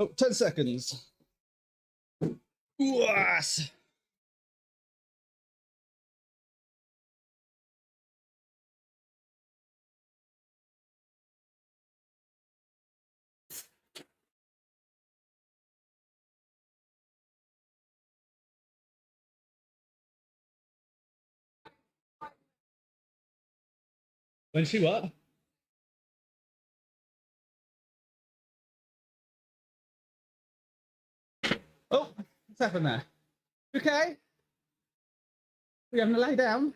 Oh, 10 seconds. Yes. When she what? Oh, what's happened there? Okay. We having to lay down?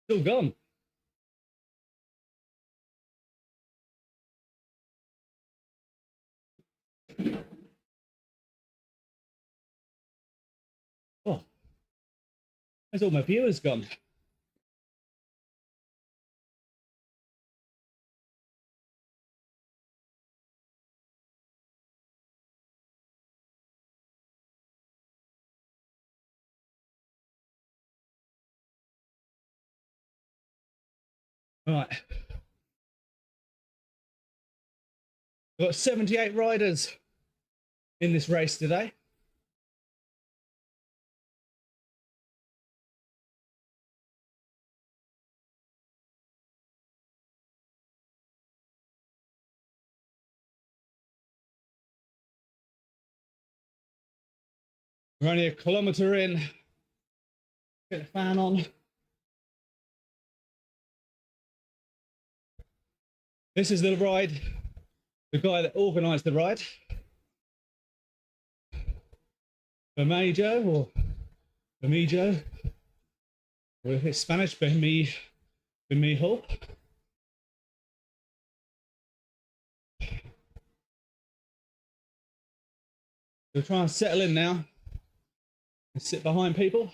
Still gone. Oh, there's all my viewers gone. All right. We've got 78 riders in this race today. We're only a kilometre in. Get the fan on. This is the ride, the guy that organised the ride. Bermejo or Bermejo, or if it's Spanish, Bermejo. We'll try and settle in now and sit behind people.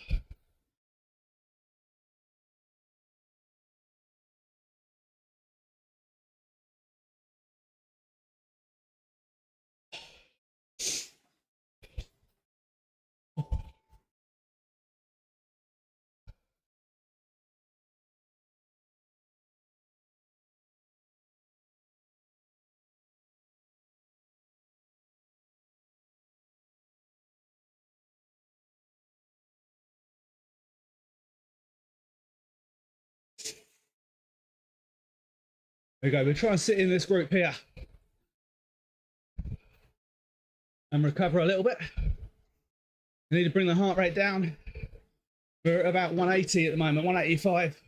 There we go. We'll try and sit in this group here and recover a little bit. We need to bring the heart rate down. We're at about 180 at the moment, 185.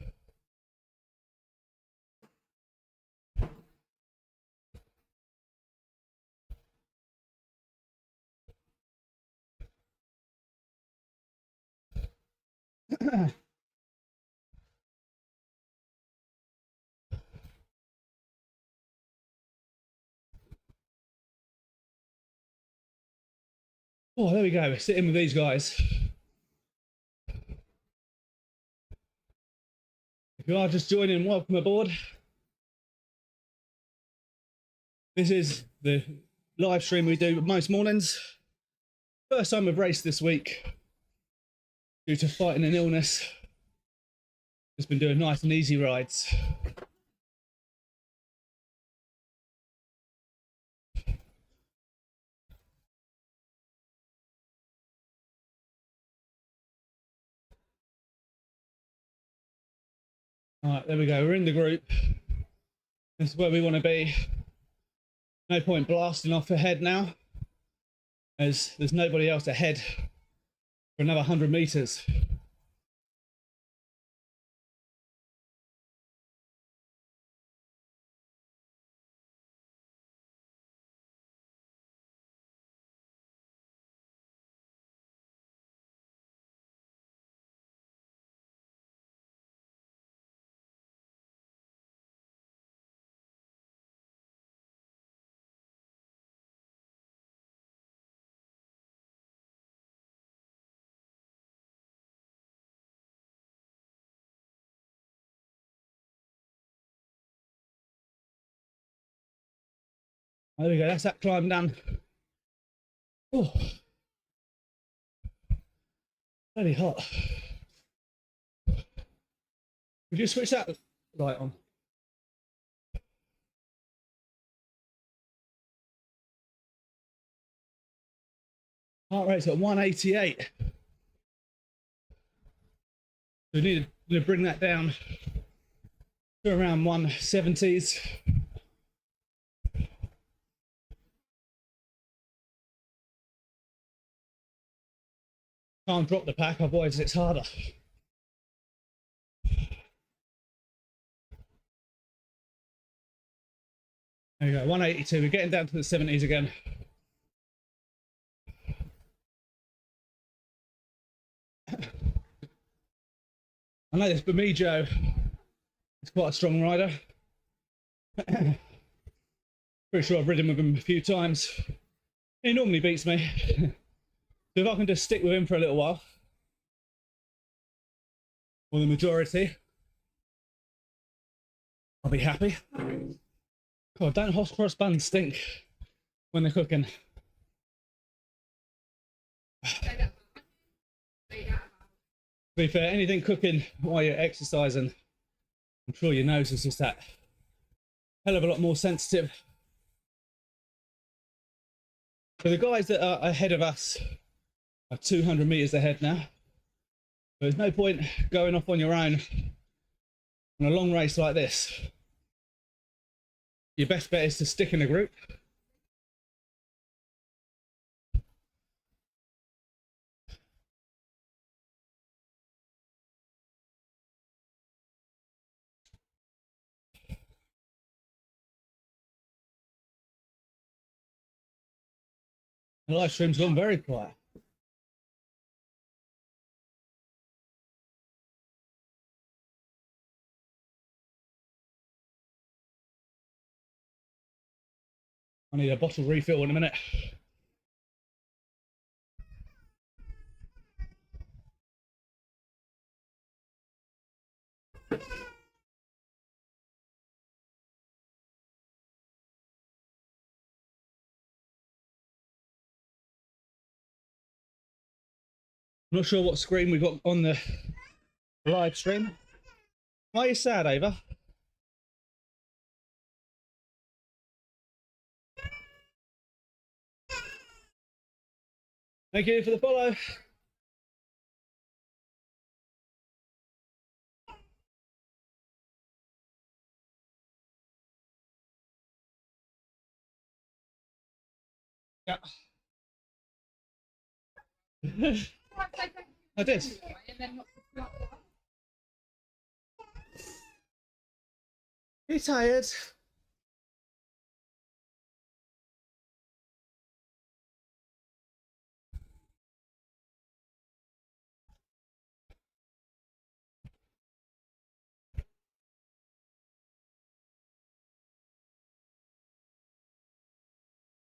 Oh, there we go. We're sitting with these guys. If you are just joining, welcome aboard. This is the live stream we do most mornings. First time we've raced this week due to fighting an illness. Just been doing nice and easy rides. All right, there we go. We're in the group. This is where we want to be. No point blasting off ahead now, as there's nobody else ahead for another 100 meters. There we go, that's that climb done. Oh, very hot. Would you switch that light on? Heart rate's at 188. We need to bring that down to around 170s. Can't drop the pack, otherwise it's harder. There you go, 182. We're getting down to the 70s again. I know this Bamijo is quite a strong rider. Pretty sure I've ridden with him a few times. He normally beats me. So if I can just stick with him for a little while, or the majority, I'll be happy. God, don't hot cross buns stink when they're cooking. To be fair, anything cooking while you're exercising, I'm sure your nose is just that hell of a lot more sensitive. So the guys that are ahead of us are 200 meters ahead now. There's no point going off on your own on a long race like this. Your best bet is to stick in a group. The live stream's gone very quiet. I need a bottle refill in a minute. I'm not sure what screen we got on the live stream. Why are you sad, Ava? Thank you for the follow. Yeah. I did. You tired?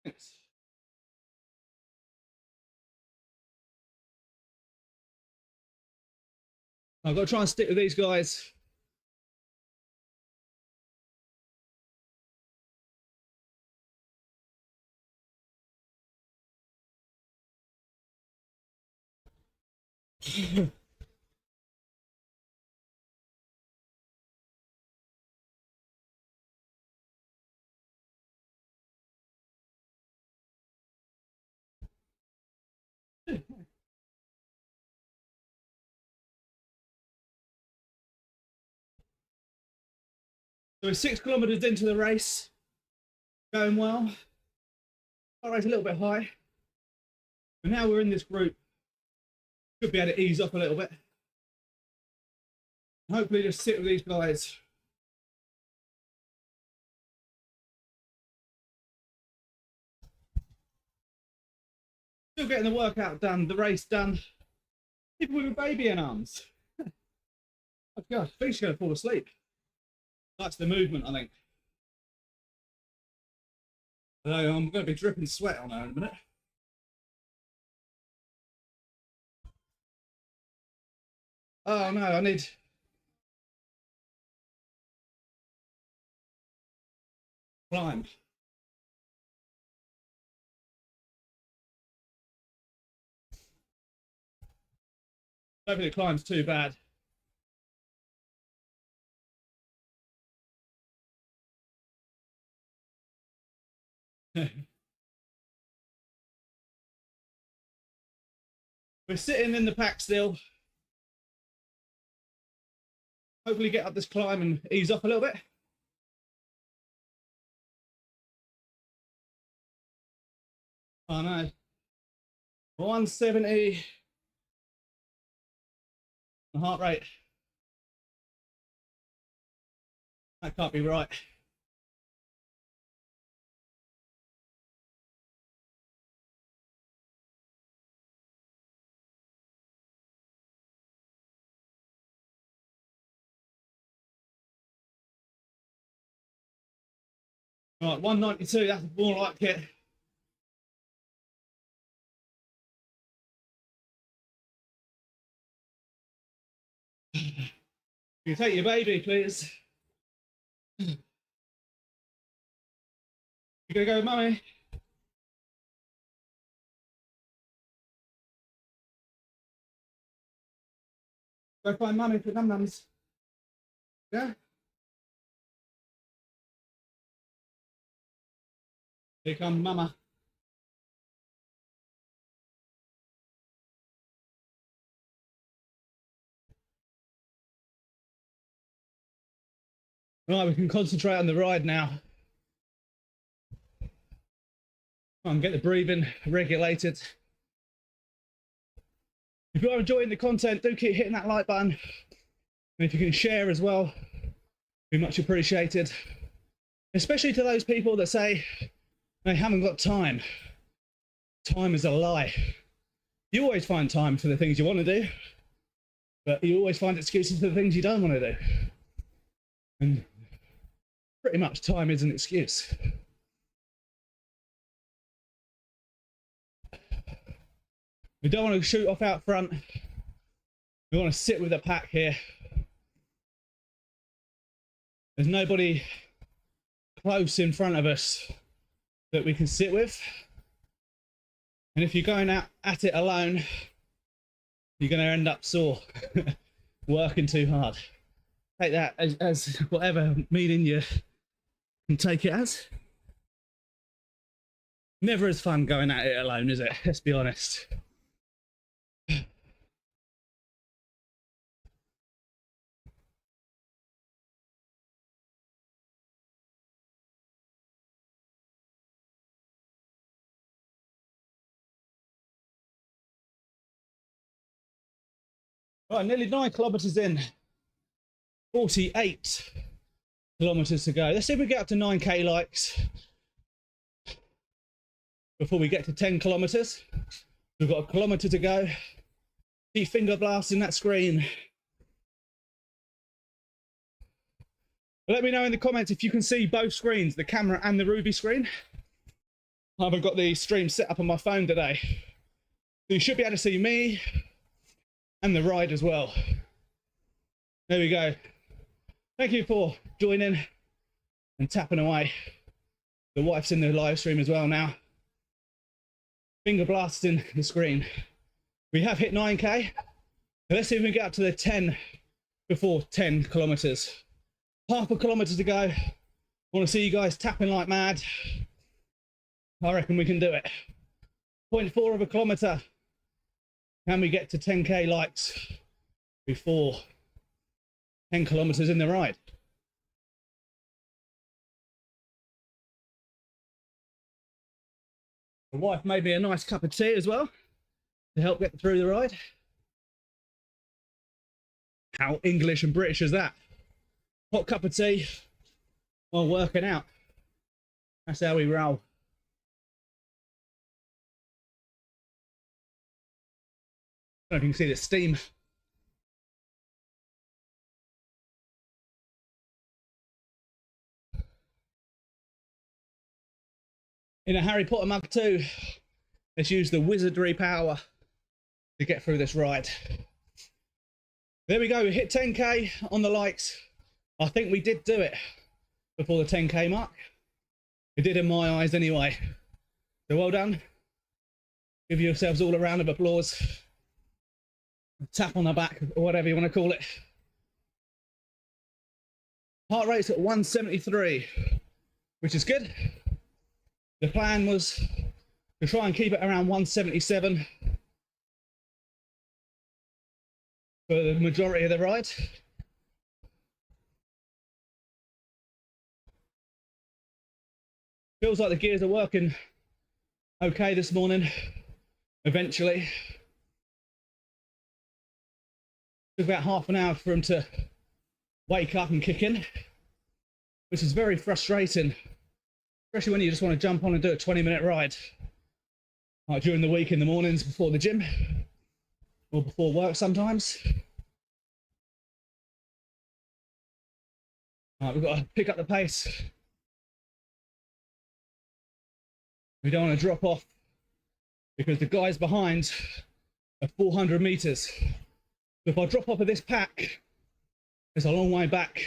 Thanks. I've got to try and stick with these guys. So we're 6 kilometers into the race, going well. Heart rate's a little bit high, but now we're in this group. Should be able to ease up a little bit. Hopefully, just sit with these guys. Still getting the workout done, the race done, even with a baby in arms. Oh gosh, I think she's going to fall asleep. That's the movement, I think. Although I'm going to be dripping sweat on her in a minute. Oh no, I need... climb. Don't think the climb's too bad. We're sitting in the pack still. Hopefully get up this climb and ease off a little bit. Oh no. 170. The heart rate. That can't be right. Right, 192, that's more like it. You take your baby, please. You gonna go with mummy? Go find mummy for num nums. Yeah? Here comes mama. Right, we can concentrate on the ride now. And get the breathing regulated. If you're enjoying the content, do keep hitting that like button. And if you can share as well, be much appreciated. Especially to those people that say they haven't got time. Time is a lie. You always find time for the things you want to do, but you always find excuses for the things you don't want to do. And pretty much time is an excuse. We don't want to shoot off out front. We want to sit with the pack here. There's nobody close in front of us that we can sit with. And if you're going out at it alone, you're going to end up sore, working too hard. Take that as whatever meaning you can take it as. Never as fun going at it alone, is it? Let's be honest. Right, nearly 9 kilometers in, 48 kilometers to go. Let's see if we get up to 9k likes before we get to 10 kilometers. We've got a kilometer to go. Keep finger blasting that screen. Let me know in the comments if you can see both screens, the camera and the Rouvy screen. I haven't got the stream set up on my phone today. So you should be able to see me and the ride as well. There we go. Thank you for joining and tapping away. The wife's in the live stream as well now. Finger blasting the screen. We have hit 9k. Let's see if we can get up to the 10 before 10 kilometers. Half a kilometer to go. I want to see you guys tapping like mad. I reckon we can do it. 0.4 of a kilometer. Can we get to 10k likes before 10 kilometers in the ride? The wife made me a nice cup of tea as well to help get through the ride. How English and British is that? Hot cup of tea while working out. That's how we roll. I don't know if you can see the steam. In a Harry Potter mug too, let's use the wizardry power to get through this ride. There we go, we hit 10k on the likes. I think we did do it before the 10k mark. We did in my eyes anyway. So well done. Give yourselves all a round of applause. tap on the back, or whatever you want to call it. Heart rate's at 173, which is good. The plan was to try and keep it around 177 for the majority of the ride. Feels like the gears are working okay this morning, eventually. Took about half an hour for him to wake up and kick in, which is very frustrating, especially when you just want to jump on and do a 20-minute ride, like during the week in the mornings before the gym or before work sometimes. We've got to pick up the pace. We don't want to drop off because the guys behind are 400 meters. So if I drop off of this pack, it's a long way back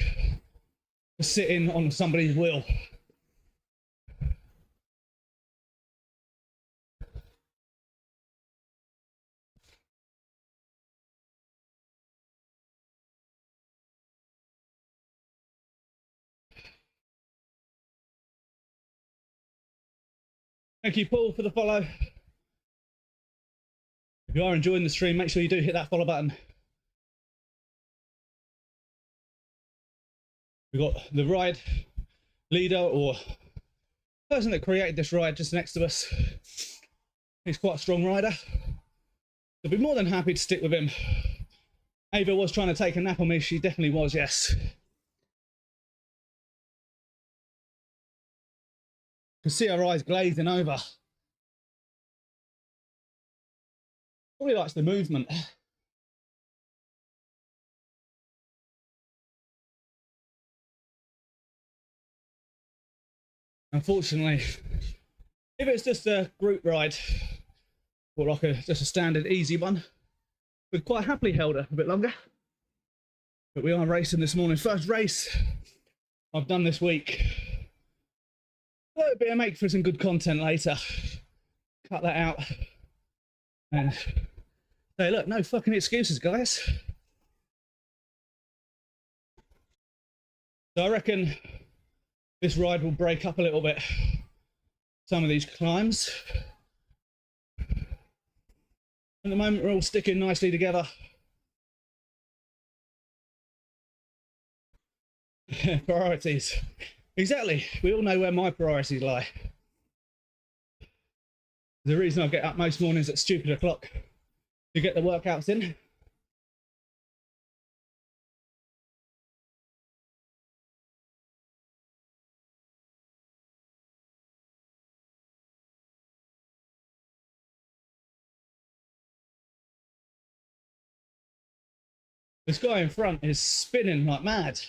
to sitting on somebody's wheel. Thank you, Paul, for the follow. If you are enjoying the stream, make sure you do hit that follow button. We've got the ride leader, or person that created this ride, just next to us. He's quite a strong rider. I'd be more than happy to stick with him. Ava was trying to take a nap on me. She definitely was, yes. You can see her eyes glazing over. Probably likes the movement. Unfortunately, if it's just a group ride or like just a standard easy one, we'd quite happily held her a bit longer. But we are racing this morning. First race I've done this week. A little bit of make for some good content later. Cut that out and say, look, no fucking excuses, guys. So I reckon this ride will break up a little bit some of these climbs. At the moment, we're all sticking nicely together. Priorities. Exactly. We all know where my priorities lie. The reason I get up most mornings at stupid o'clock to get the workouts in. This guy in front is spinning like mad.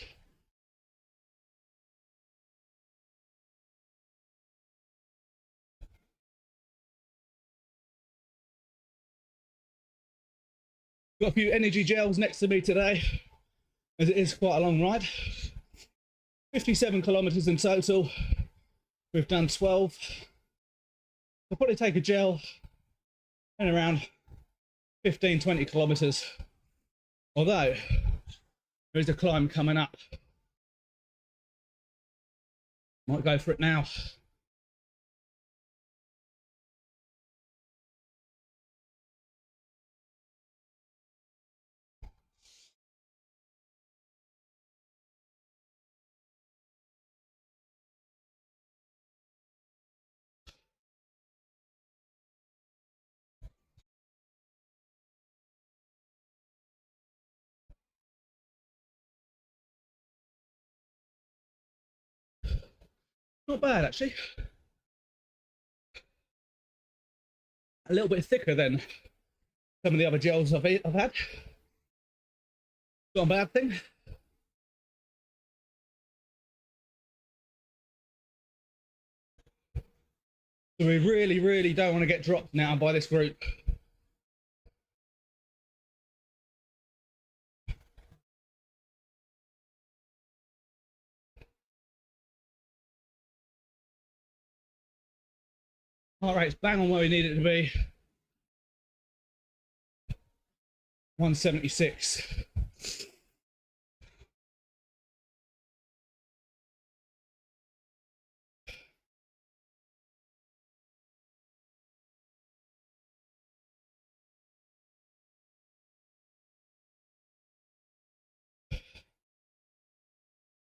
Got a few energy gels next to me today, as it is quite a long ride. 57 kilometers in total. We've done 12. I'll probably take a gel in around 15, 20 kilometers. Although there is a climb coming up. Might go for it now. Not bad, actually. A little bit thicker than some of the other gels I've had. Not a bad thing. So we really, really don't want to get dropped now by this group. Heart rate's bang on where we need it to be. 176.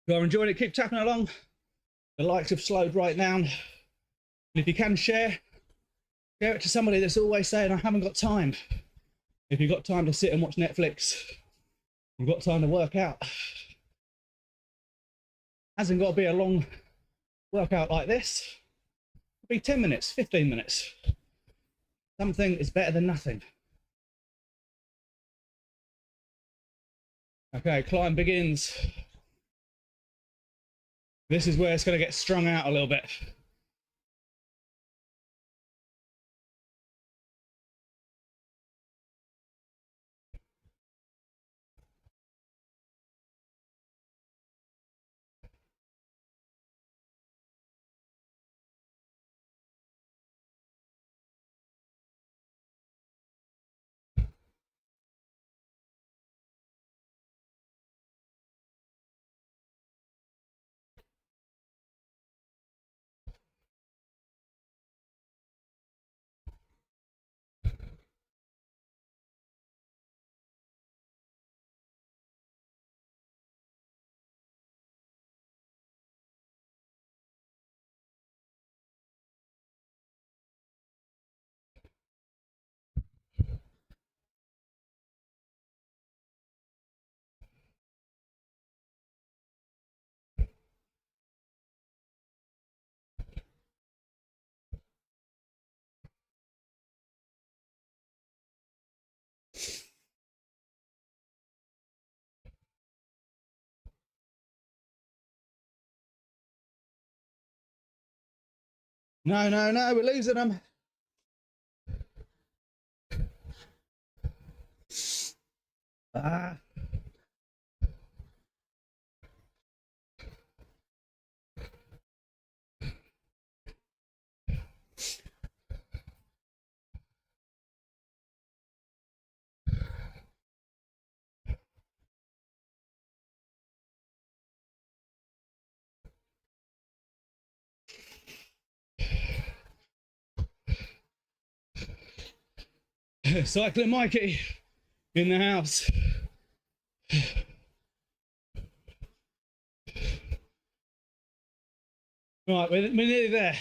If you are enjoying it, keep tapping along. The likes have slowed right down. And if you can share it to somebody that's always saying, I haven't got time. If you've got time to sit and watch Netflix, you've got time to work out. Hasn't got to be a long workout like this. It'll be 10 minutes, 15 minutes. Something is better than nothing. Okay, climb begins. This is where it's going to get strung out a little bit. No, no, no, we're losing them. Ah. Cycling Mikey in the house. Right, we're nearly there.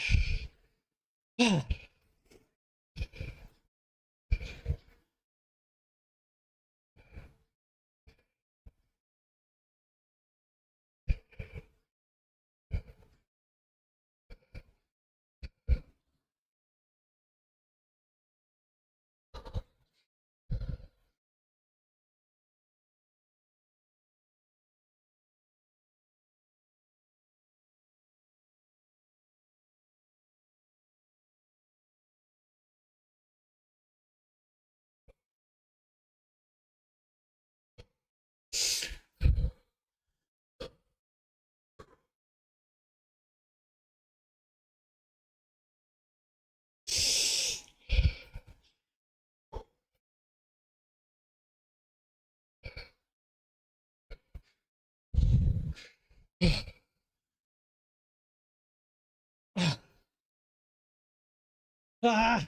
Ah.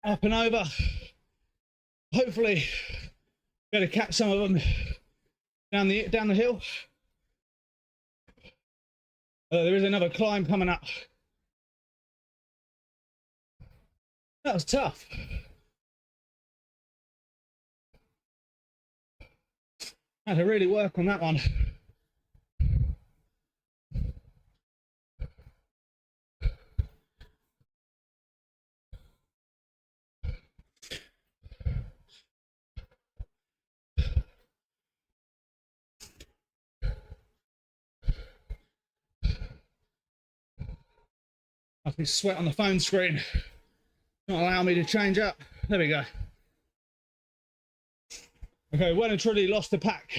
Up and over. Hopefully, better catch some of them down the hill. There is another climb coming up. That was tough. Had to really work on that one. I can sweat on the phone screen. Not allowing me to change up. There we go. Okay, well and truly lost the pack.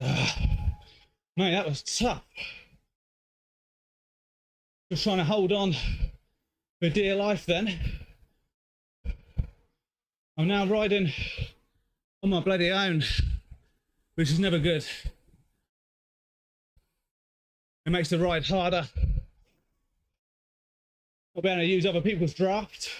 Mate, that was tough. Just trying to hold on for dear life then. I'm now riding on my bloody own, which is never good. It makes the ride harder. Not being able to use other people's draft.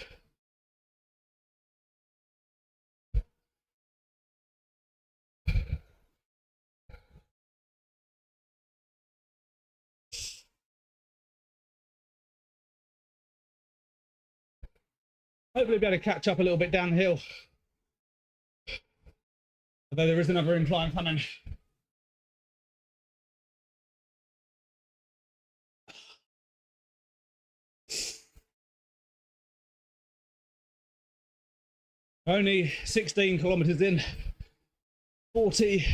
Hopefully be able to catch up a little bit downhill. Although there is another incline coming. Only 16 kilometers in, 40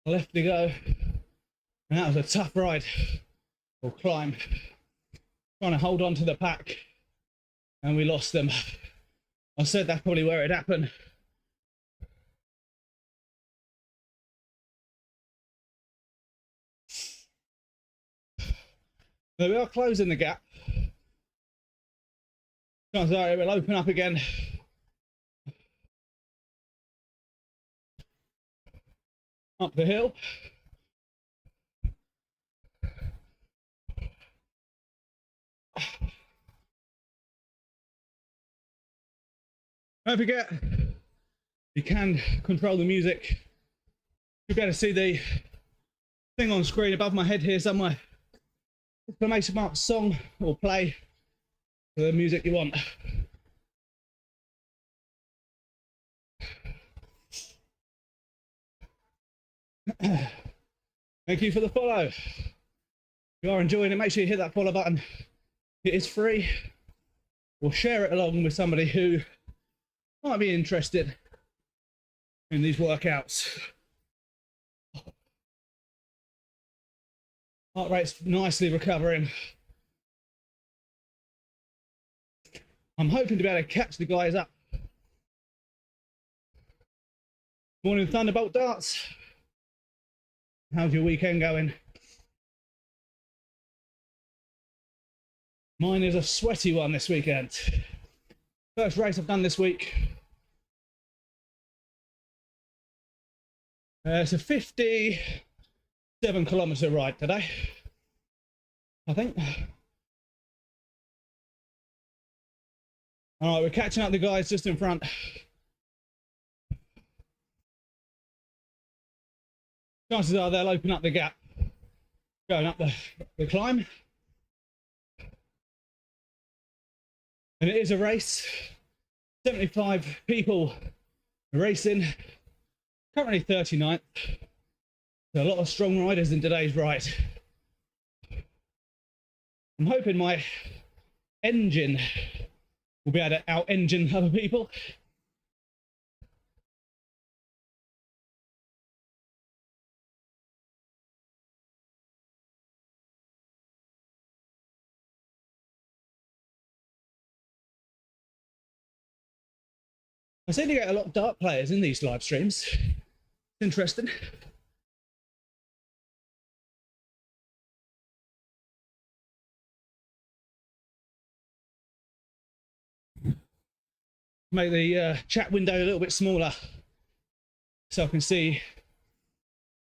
left to go. And that was a tough ride or climb. Trying to hold on to the pack and we lost them. I said that's probably where it happened. So we are closing the gap. Chances are it will open up again. Up the hill. Don't forget, you can control the music. You'll be able to see the thing on screen above my head here somewhere. Exclamation mark song or play for the music you want. Thank you for the follow. If you are enjoying it, make sure you hit that follow button. It is free. Or share it along with somebody who might be interested in these workouts. Heart rate's nicely recovering. I'm hoping to be able to catch the guys up. Morning Thunderbolt Darts. How's your weekend going? Mine is a sweaty one this weekend. First race I've done this week. It's a 57 kilometer ride today, I think. All right, we're catching up the guys just in front. Chances are they'll open up the gap going up the climb. And it is a race. 75 people racing. Currently 39th. There are a lot of strong riders in today's ride. I'm hoping my engine will be able to out-engine other people. I seem to get a lot of dart players in these live streams. It's interesting. Make the chat window a little bit smaller so I can see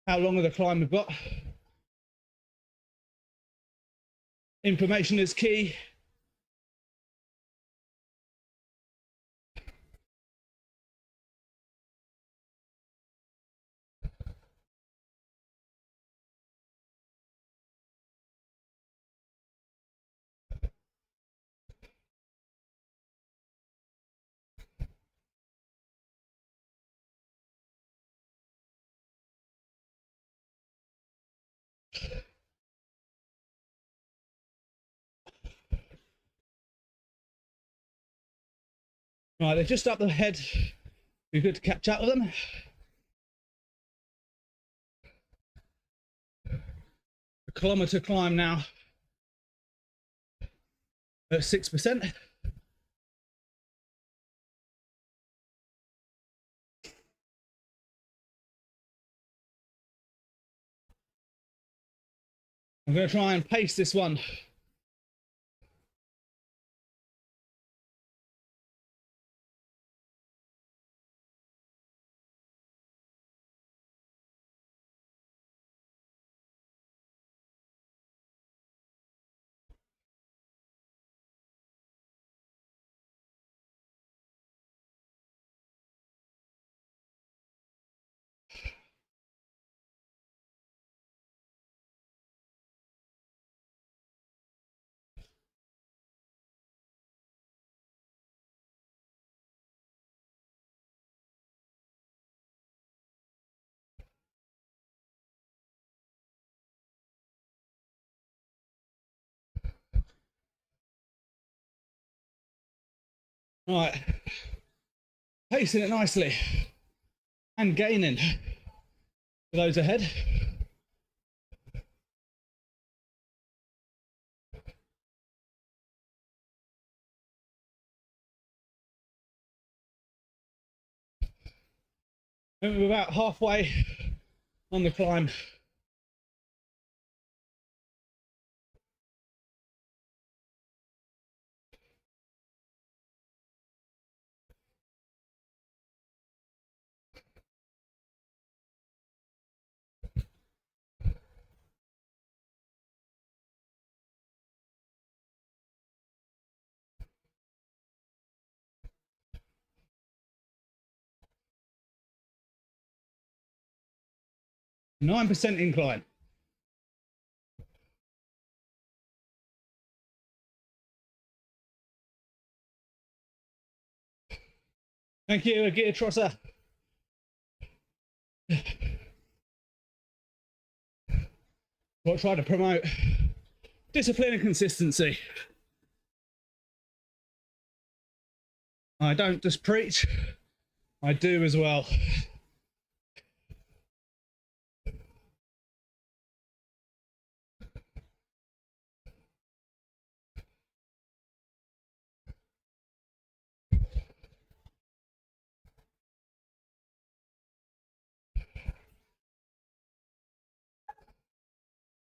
how long of the climb we've got. Information is key. Right, they're just up ahead. Be good to catch up with them. The kilometre climb now at 6%. I'm going to try and pace this one. Right, pacing it nicely and gaining for those ahead. And we're about halfway on the climb. %9 incline. Thank you, Gear Trosser. I'll try to promote discipline and consistency. I don't just preach, I do as well.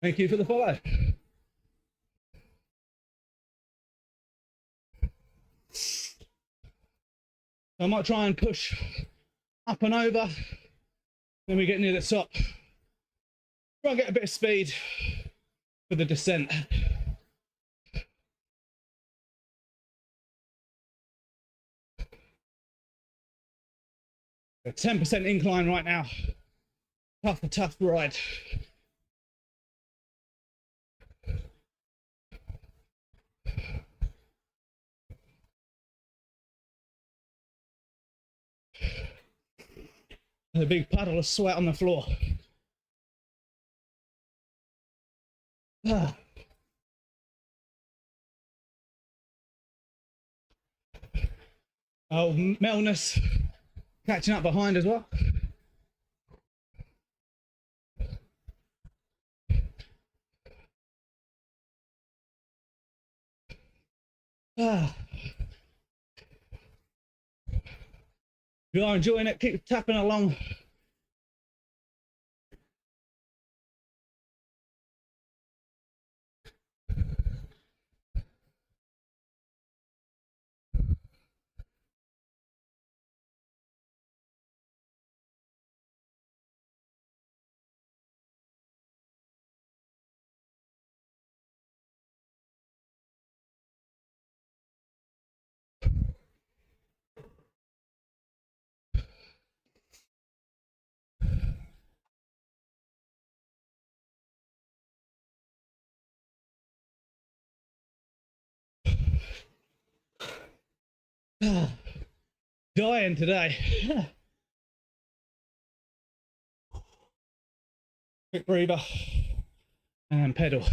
Thank you for the follow. I might try and push up and over when we get near the top. Try and get a bit of speed for the descent. A 10% incline right now. Tough ride. A big puddle of sweat on the floor. Ah. Oh, Melness catching up behind as well. Ah. If you are enjoying it, keep tapping along. Dying today. Quick breather and pedal.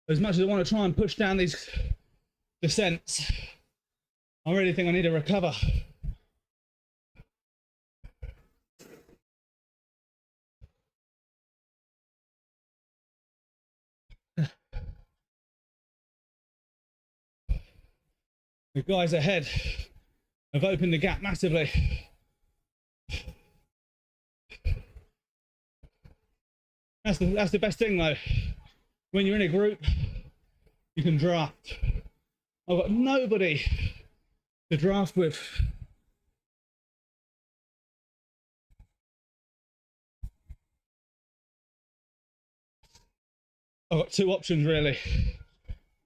As much as I want to try and push down these descents, I really think I need to recover The guys ahead have opened the gap massively. That's the best thing though. When you're in a group, you can draft. I've got nobody to draft with. I've got two options really.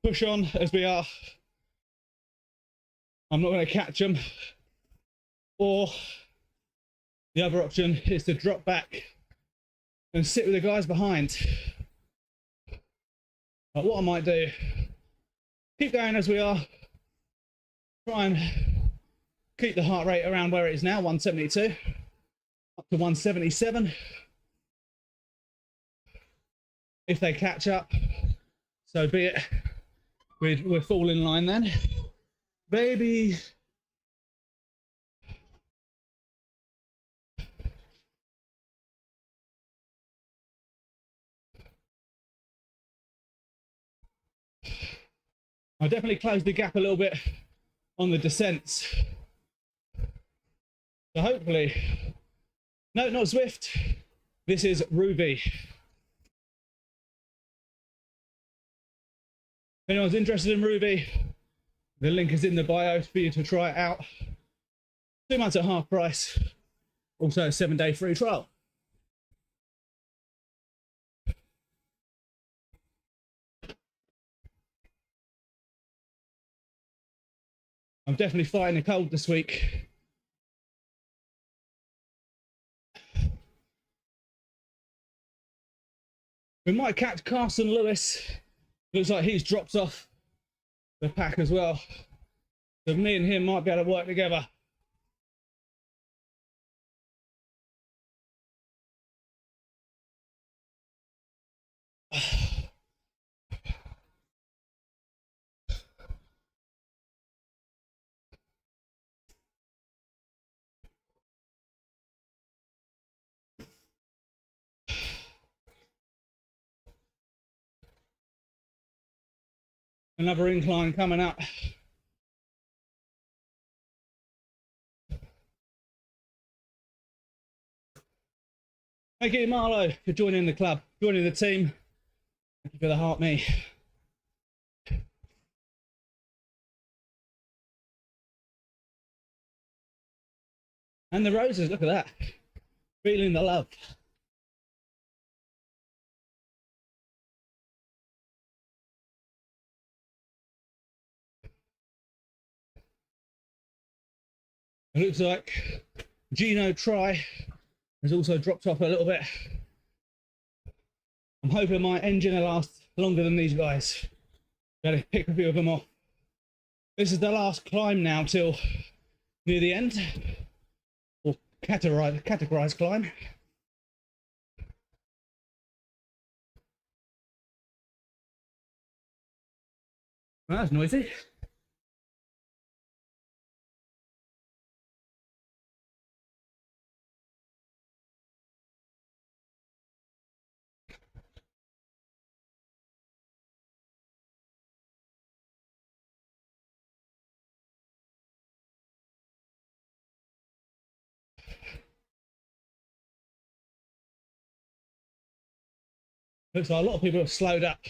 Push on as we are. I'm not going to catch them. Or the other option is to drop back and sit with the guys behind. But what I might do, keep going as we are. Try and keep the heart rate around where it is now, 172, up to 177. If they catch up, so be it. We're full in line then. Baby. I definitely closed the gap a little bit on the descents. So hopefully, no, not Zwift. This is Rouvy. If anyone's interested in Rouvy, the link is in the bio for you to try it out. 2 months at half price. Also a 7-day free trial. I'm definitely fighting the cold this week. We might catch Carson Lewis. Looks like he's dropped off the pack as well. So me and him might be able to work together. Another incline coming up. Thank you, Marlo, for joining the club, joining the team. Thank you for the heart, me. And the roses, look at that. Feeling the love. It looks like Gino Try has also dropped off a little bit. I'm hoping my engine will last longer than these guys. Better pick a few of them off. This is the last climb now till near the end, or categorized climb. Well, that's noisy. Looks like a lot of people have slowed up.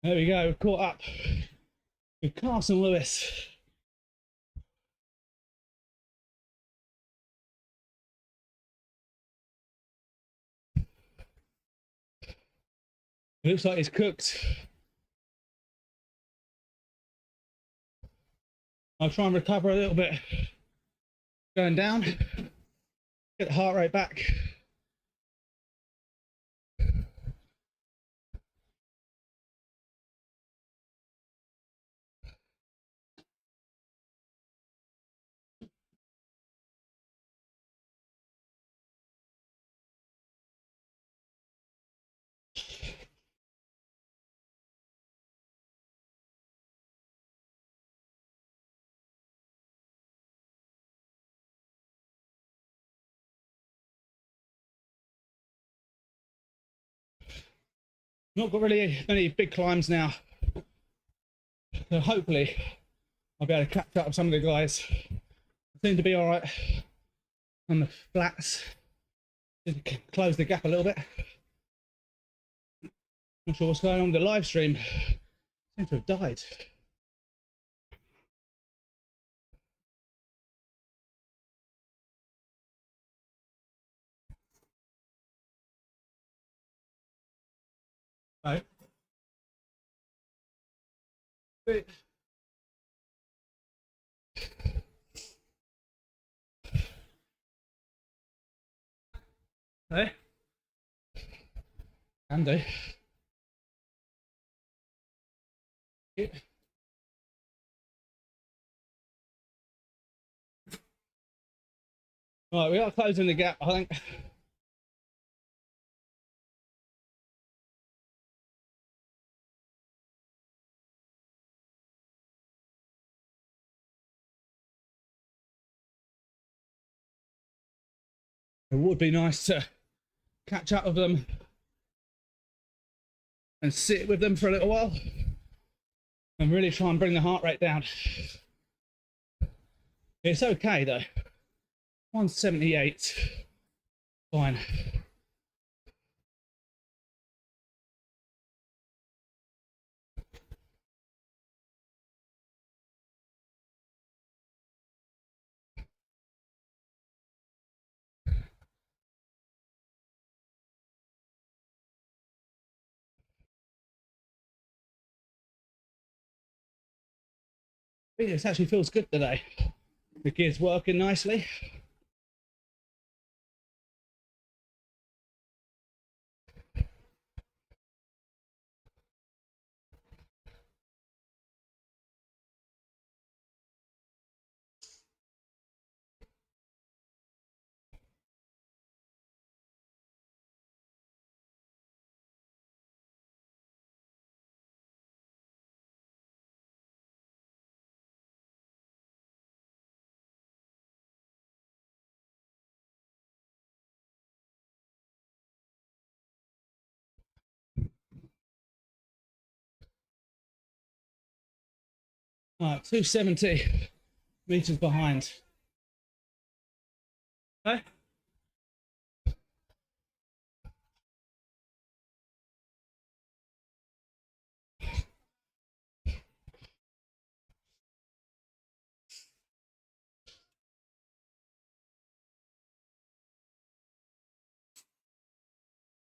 There we go, we've caught up with Carson Lewis. It looks like he's cooked. I'll try and recover a little bit going down, get the heart rate back. Not got really many big climbs now, so hopefully I'll be able to catch up with some of the guys. I seem to be all right on the flats. Just close the gap a little bit. Not sure what's going on with the live stream. Seems to have died. Oh. Hey, can do. Right, we are closing the gap, I think. It would be nice to catch up with them and sit with them for a little while and really try and bring the heart rate down. It's okay though. 178. Fine. This actually feels good today. The gear's working nicely. All right, 270 meters behind. Okay.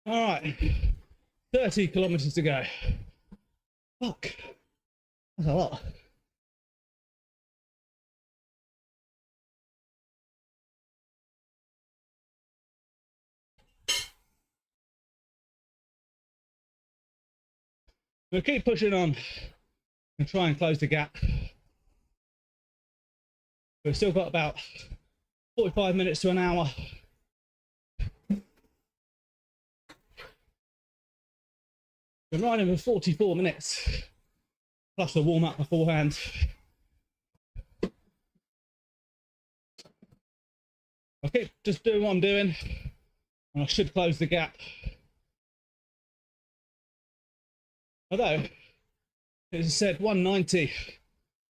All right, 30 kilometers to go. Fuck, that's a lot. We'll keep pushing on and try and close the gap. We've still got about 45 minutes to an hour. Been riding for 44 minutes, plus a warm up beforehand. I'll keep just doing what I'm doing, and I should close the gap. Although, it said 190,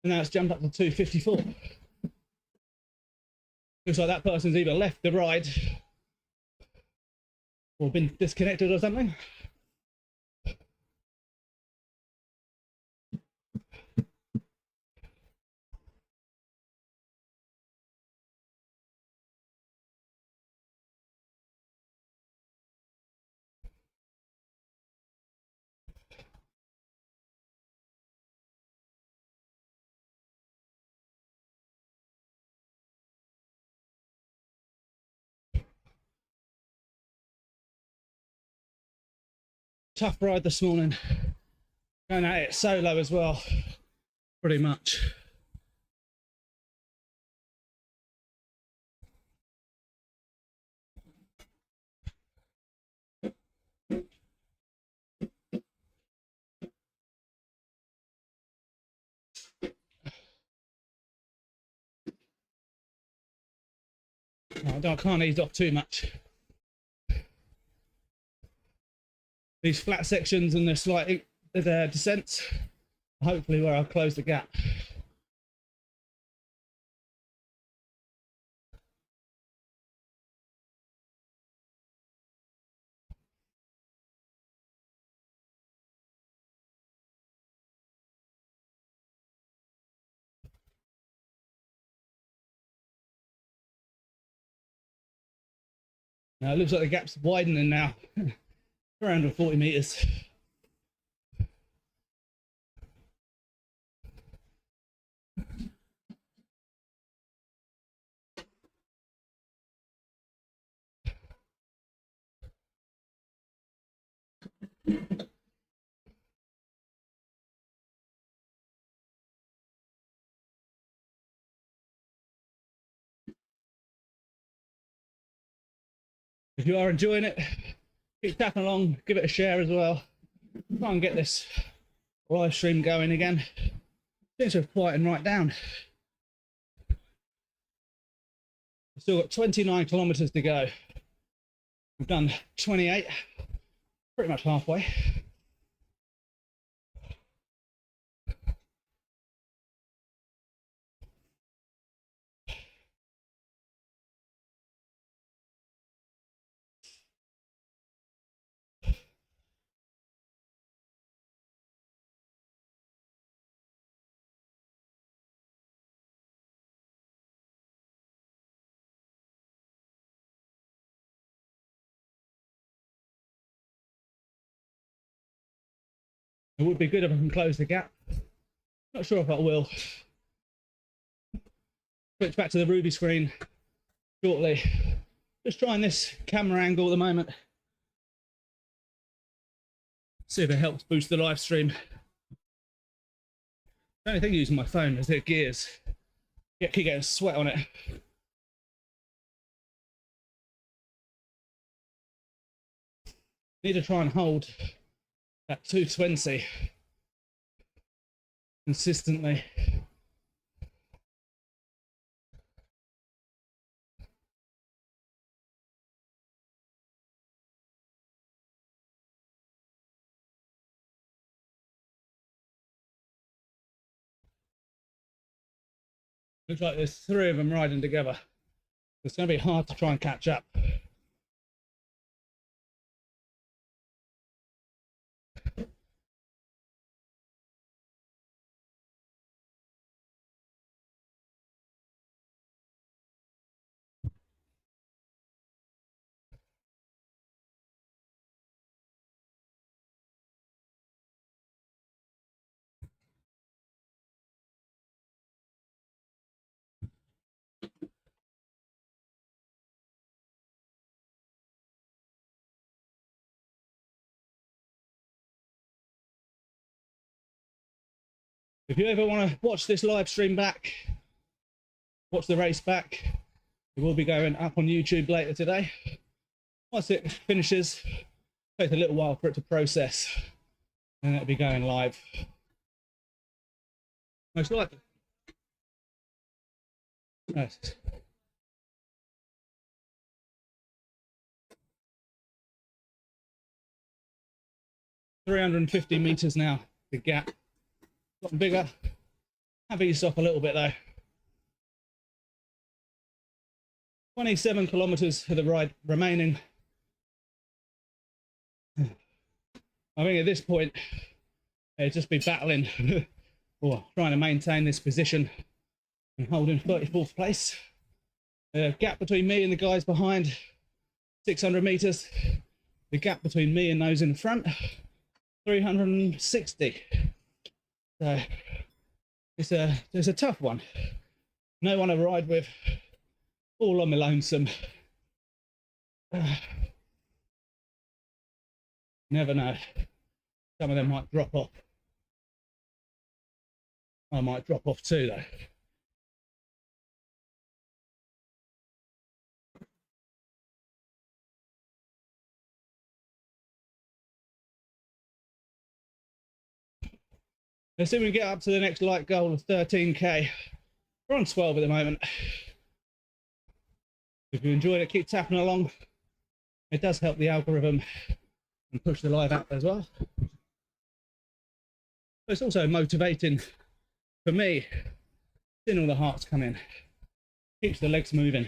and now it's jumped up to 254. Looks like that person's either left the ride or been disconnected or something. tough ride this morning. Going at it solo as well, pretty much. I can't ease off too much. These flat sections and the slight descents, hopefully where I'll close the gap. Now it looks like the gap's widening now, 340 meters. If you are enjoying it, keep tapping along, give it a share as well. Try and get this live stream going again. Seems to have quietened right down. We've still got 29 kilometers to go. We've done 28, pretty much halfway. It would be good if I can close the gap. Not sure if I will. Switch back to the Rouvy screen shortly. Just trying this camera angle at the moment. See if it helps boost the live stream. The only thing using my phone is the gears. Keep getting sweat on it. Need to try and hold at 220 consistently. Looks like there's 3 of them riding together. It's going to be hard to try and catch up. If you ever want to watch this live stream back, watch the race back, it will be going up on YouTube later today. Once it finishes, it takes a little while for it to process, and it'll be going live. Most likely. Nice. $350 meters now, the gap. Gotten bigger. Have eased off a little bit though. 27 kilometers for the ride remaining. I think at this point, it'd just be battling or trying to maintain this position and holding 34th place. The gap between me and the guys behind, 600 meters. The gap between me and those in front, 360. So it's a tough one. No one to ride with, all on my lonesome. Never know. Some of them might drop off. I might drop off too, though. Let's see if we get up to the next light goal of 13k. We're on 12 at the moment. If you enjoyed it, keep tapping along. It does help the algorithm and push the live out as well. But it's also motivating for me, seeing all the hearts come in. Keeps the legs moving.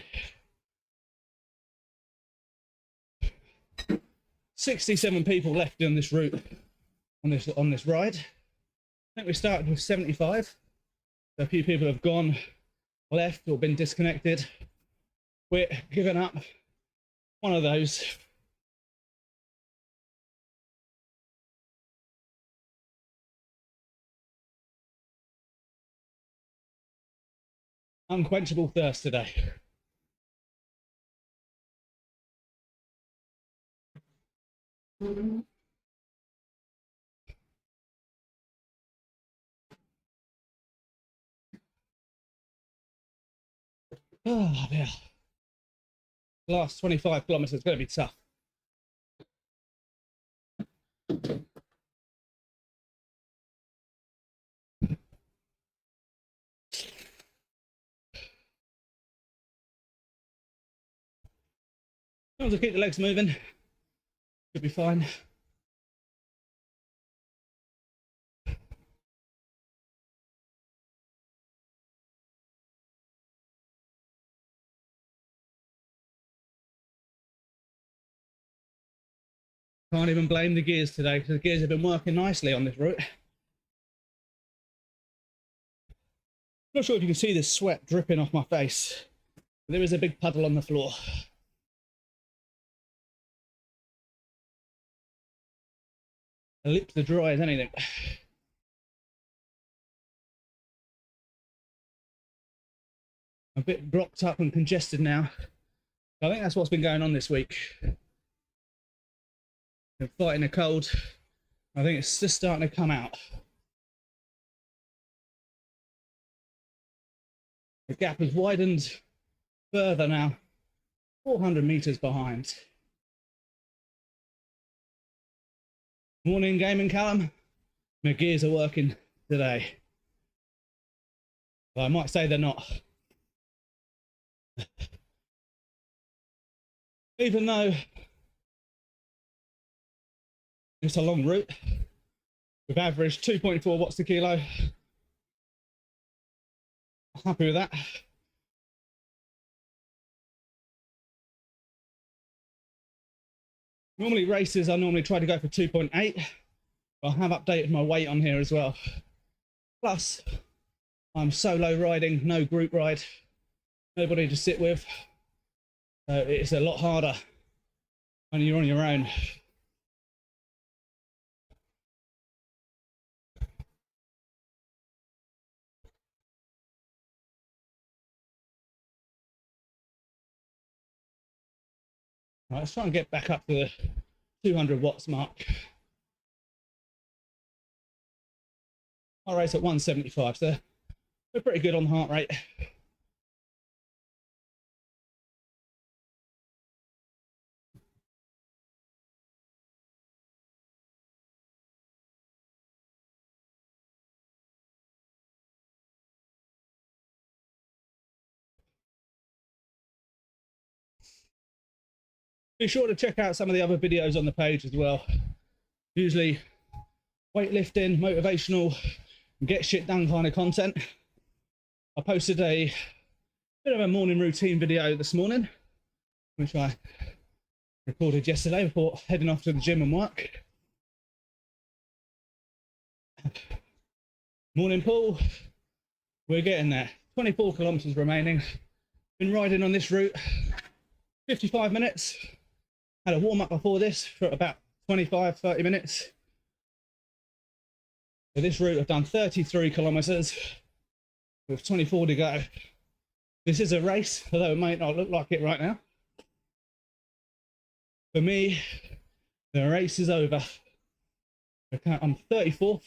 67 people left on this route, on this ride. I think we started with 75. So a few people have gone, left, or been disconnected, quit, given up. One of those. Unquenchable thirst today. Oh, yeah. The last 25 kilometers is going to be tough. As long as I keep the legs moving, should be fine. Can't even blame the gears today, because the gears have been working nicely on this route. Not sure if you can see the sweat dripping off my face, but there is a big puddle on the floor. The lips are dry as anything. I'm a bit blocked up and congested now. I think that's what's been going on this week. I'm fighting a cold. I think it's just starting to come out. The gap has widened further now, 400 meters behind. Morning gaming, Callum. My gears are working today. Well, I might say they're not. Even though it's a long route, we've averaged 2.4 watts a kilo. Happy with that. Normally races, I normally try to go for 2.8, but I have updated my weight on here as well. Plus, I'm solo riding, no group ride, nobody to sit with. So it's a lot harder when you're on your own. Right, let's try and get back up to the 200 watts mark. Our race at 175, so we're pretty good on heart rate. Be sure to check out some of the other videos on the page as well. Usually weightlifting, motivational, get shit done kind of content. I posted a bit of a morning routine video this morning, which I recorded yesterday before heading off to the gym and work. Morning pool, we're getting there. 24 kilometers remaining. Been riding on this route 55 minutes. Had a warm up before this for about 25-30 minutes. So this route I've done 33 kilometers with 24 to go. This is a race, although it might not look like it right now. For me, the race is over. I'm 34th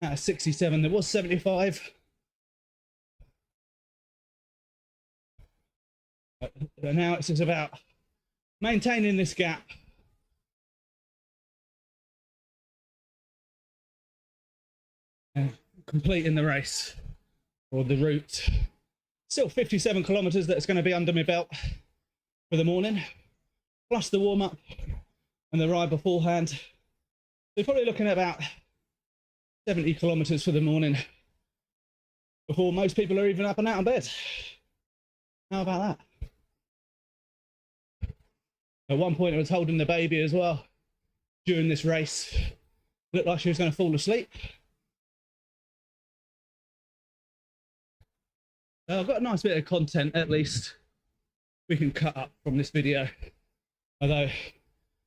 out of 67. There was 75. But now it's just about maintaining this gap. And completing the race or the route. Still 57 kilometers that's going to be under my belt for the morning, plus the warm-up and the ride beforehand. So you're probably looking at about 70 kilometers for the morning before most people are even up and out of bed. How about that? At one point I was holding the baby as well during this race. Looked like she was going to fall asleep. So I've got a nice bit of content, at least we can cut up from this video, although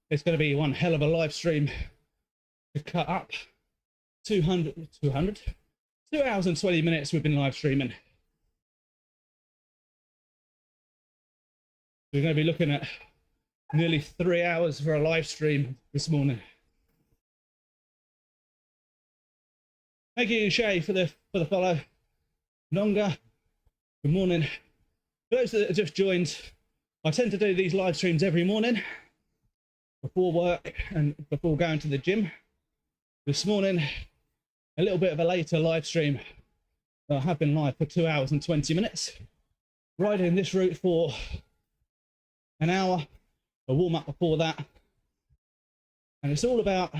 it's going to be one hell of a live stream to cut up. 2 hours and 20 minutes we've been live streaming. We're going to be looking at nearly 3 hours for a live stream this morning. Thank you, Shay, for the follow. Nonga, good morning. For those that have just joined, I tend to do these live streams every morning before work and before going to the gym. This morning, a little bit of a later live stream. I have been live for 2 hours and 20 minutes, riding this route for an hour, a warm-up before that. And it's all about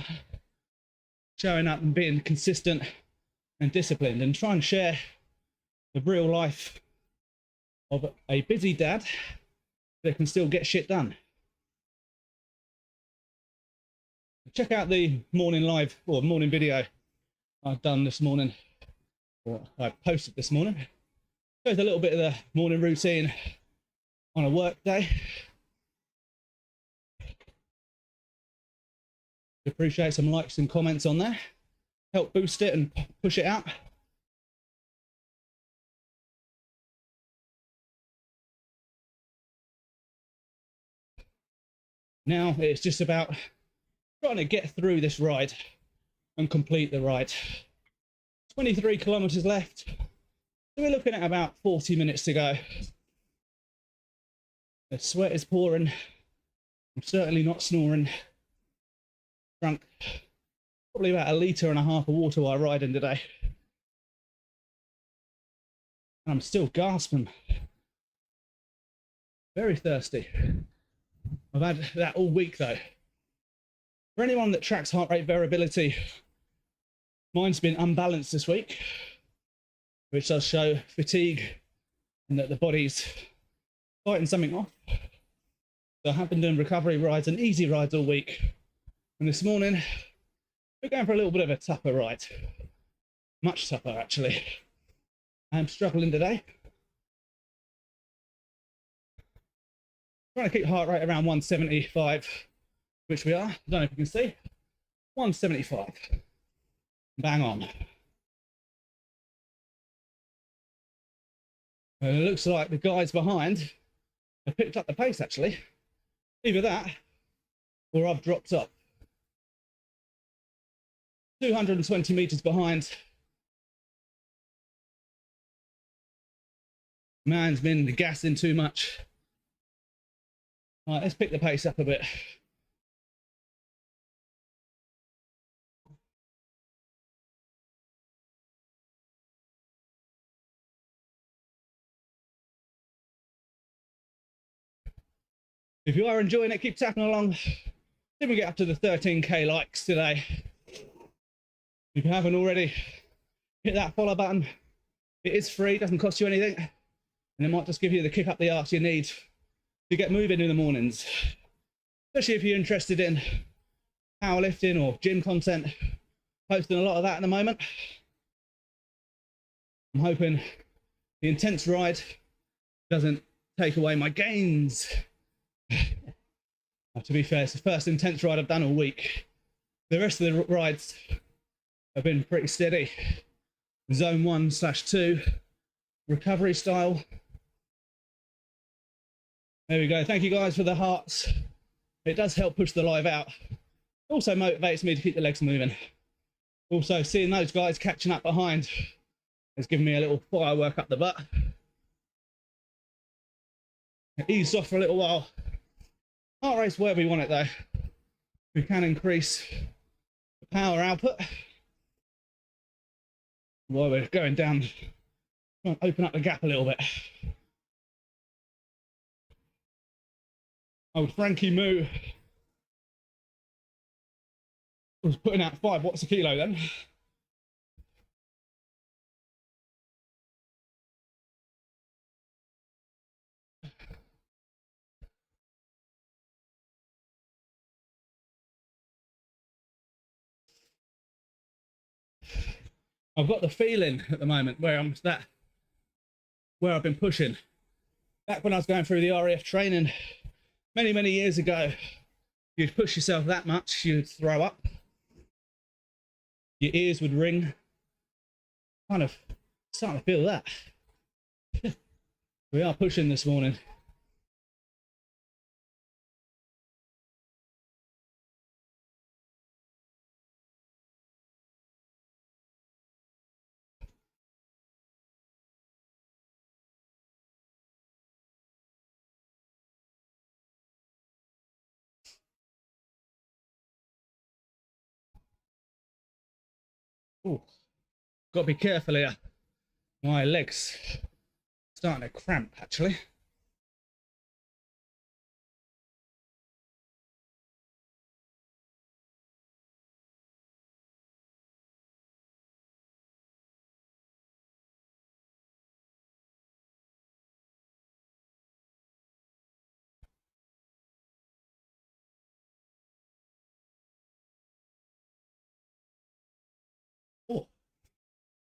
showing up and being consistent and disciplined and trying to share the real life of a busy dad that can still get shit done. Check out the morning live or morning video I've done this morning, or I posted this morning. Shows a little bit of the morning routine on a work day. Appreciate some likes and comments on there. Help boost it and push it out. Now it's just about trying to get through this ride and complete the ride. 23 kilometers left. So we're looking at about 40 minutes to go. The sweat is pouring. I'm certainly not snoring. Drunk probably about 1.5 litres of water while riding today. And I'm still gasping. Very thirsty. I've had that all week though. For anyone that tracks heart rate variability, mine's been unbalanced this week, which does show fatigue and that the body's fighting something off. So I have been doing recovery rides and easy rides all week. And this morning, we're going for a little bit of a tougher ride. Much tougher, actually. I'm struggling today. Trying to keep heart rate around 175, which we are. I don't know if you can see. 175. Bang on. And it looks like the guys behind have picked up the pace, actually. Either that, or I've dropped up. 220 meters behind. Man's been gassing too much. All right, let's pick the pace up a bit. If you are enjoying it, keep tapping along. See if we get up to the 13k likes today. If you haven't already, hit that follow button. It is free, doesn't cost you anything, and it might just give you the kick up the arse you need to get moving in the mornings. Especially if you're interested in powerlifting or gym content. Posting a lot of that at the moment. I'm hoping the intense ride doesn't take away my gains. To be fair, it's the first intense ride I've done all week. The rest of the rides have been pretty steady. Zone 1/2, recovery style. There we go. Thank you guys for the hearts. It does help push the live out. Also motivates me to keep the legs moving. Also, seeing those guys catching up behind has given me a little firework up the butt. It eased off for a little while. Heart rate's where we want it though. We can increase the power output while we're going down. Try and open up the gap a little bit. Old Frankie Moo was putting out 5 watts a kilo then. I've got the feeling at the moment where I've been pushing. Back when I was going through the RAF training many years ago, you'd push yourself that much, you'd throw up. Your ears would ring. Kind of starting to feel that. We are pushing this morning. Oh, got to be careful here. My legs starting to cramp actually. Oh,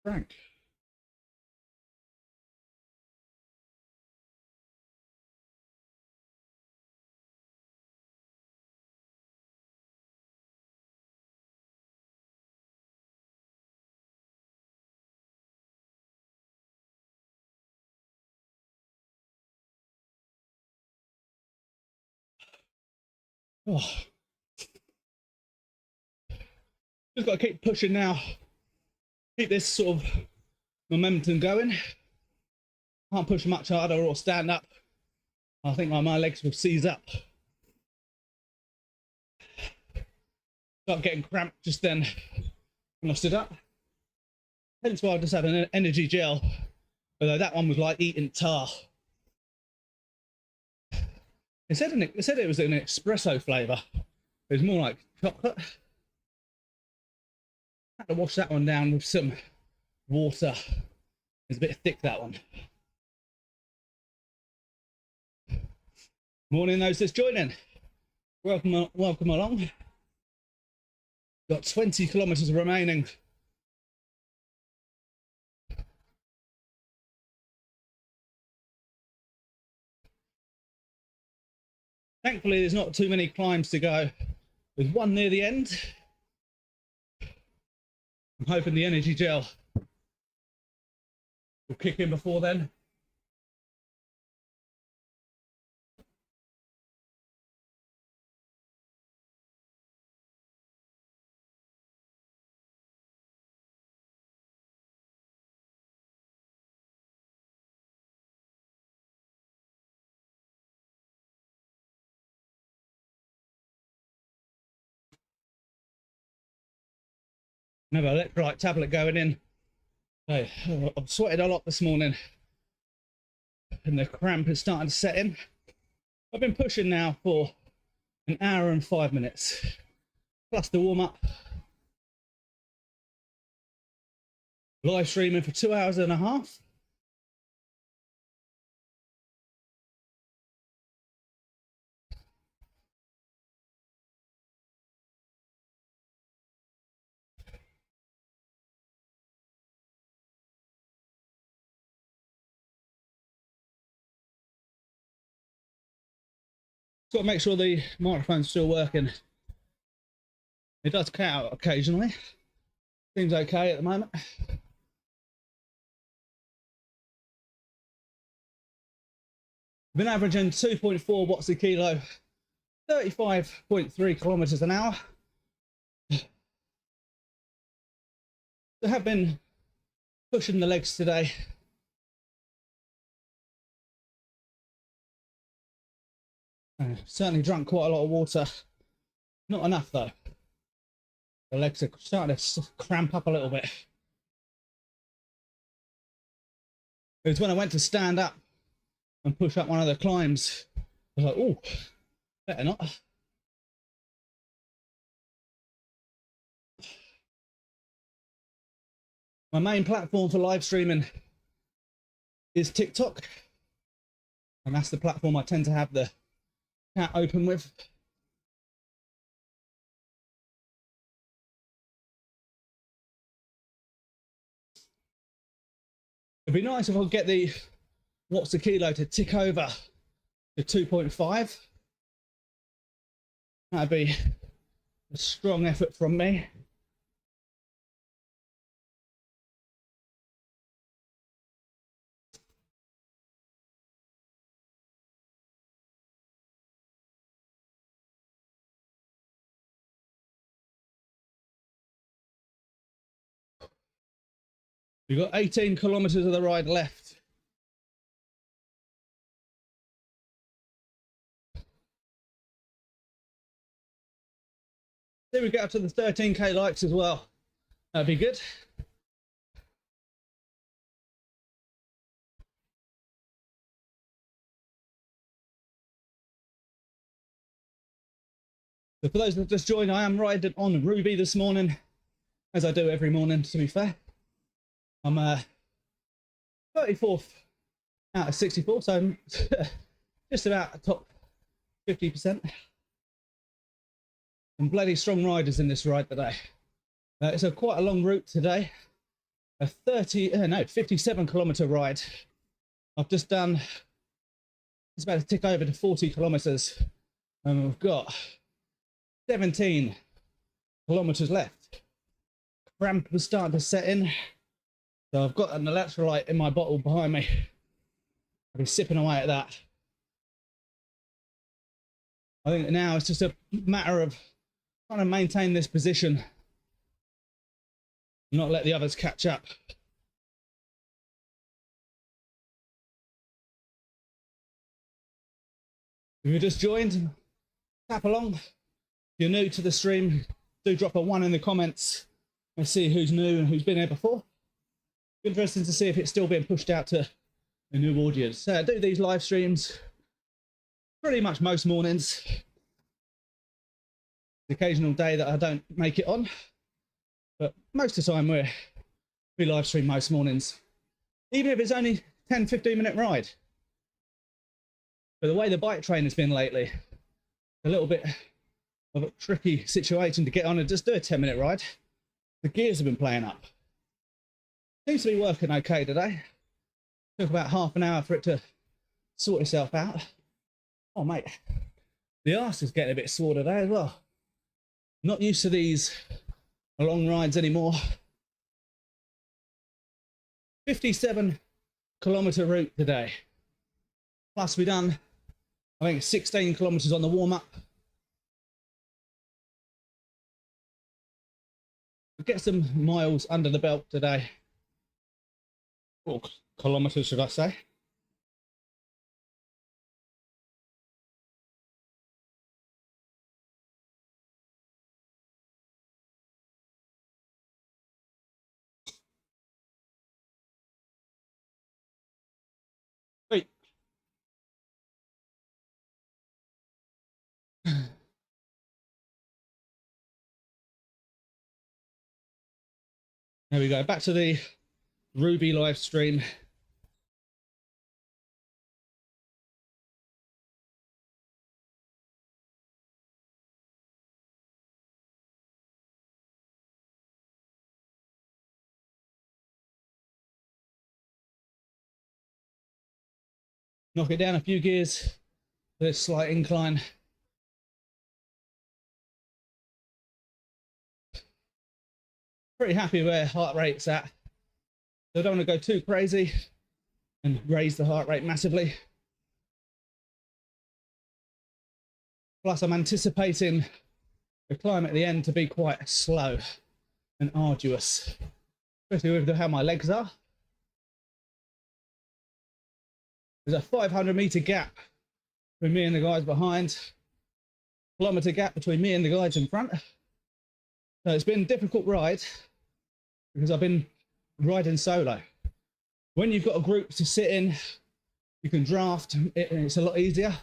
Frank. Oh, just got to keep pushing now. Keep this sort of momentum going. Can't push much harder or stand up. I think my legs will seize up. Start getting cramped just then when I stood up. Hence why I just had an energy gel, although that one was like eating tar. It said it was an espresso flavour. It was more like chocolate. I had to wash that one down with some water. It's a bit thick, that one. Morning those just joining. Welcome along. Got 20 kilometres remaining. Thankfully, there's not too many climbs to go. There's one near the end. I'm hoping the energy gel will kick in before then. Another electrolyte tablet going in. Hey, I've sweated a lot this morning and the cramp is starting to set in. I've been pushing now for an hour and 5 minutes, plus the warm up. Live streaming for 2 hours and a half. Got to make sure the microphone's still working. It does cut out occasionally. Seems okay at the moment. Been averaging 2.4 watts a kilo, 35.3 kilometers an hour. I have been pushing the legs today. Certainly drunk quite a lot of water. Not enough though. The legs are starting to cramp up a little bit. It was when I went to stand up and push up one of the climbs. I was like, oh, better not. My main platform for live streaming is TikTok. And that's the platform I tend to have the chat open with. It'd be nice if I could get the watts a kilo to tick over to 2.5. That'd be a strong effort from me. We've got 18 kilometers of the ride left. Then we get up to the 13k likes as well. That'd be good. So for those that just joined, I am riding on Rouvy this morning, as I do every morning, to be fair. I'm 34th out of 64, so I'm just about top 50%. Some bloody strong riders in this ride today. It's quite a long route today. A 57 kilometer ride. I've just done, it's about to tick over to 40 kilometers, and we've got 17 kilometers left. Cramp was starting to set in, so I've got an electrolyte in my bottle behind me. I'll be sipping away at that. I think now it's just a matter of trying to maintain this position, not let the others catch up. If you just joined, tap along. If you're new to the stream, do drop a 1 in the comments and see who's new and who's been here before. It's interesting to see if it's still being pushed out to a new audience. I do these live streams pretty much most mornings. The occasional day that I don't make it on, but most of the time we live stream most mornings, even if it's only 10-15 minute ride. But the way the bike train has been lately, a little bit of a tricky situation to get on and just do a 10-minute ride. The gears have been playing up. Seems to be working okay today. Took about half an hour for it to sort itself out. Oh mate, the arse is getting a bit sore today as well. Not used to these long rides anymore. 57 kilometer route today. Plus we done, I think, 16 kilometers on the warm up. We'll get some miles under the belt today. Or kilometers, should I say. Wait. There we go, back to the Rouvy live stream. Knock it down a few gears, this slight incline. Pretty happy where heart rate's at. So I don't want to go too crazy and raise the heart rate massively. Plus I'm anticipating the climb at the end to be quite slow and arduous. especially with how my legs are. There's a 500-meter gap between me and the guys behind, kilometre gap between me and the guys in front. So it's been a difficult ride because I've been riding solo. When you've got a group to sit in, you can draft it and it's a lot easier.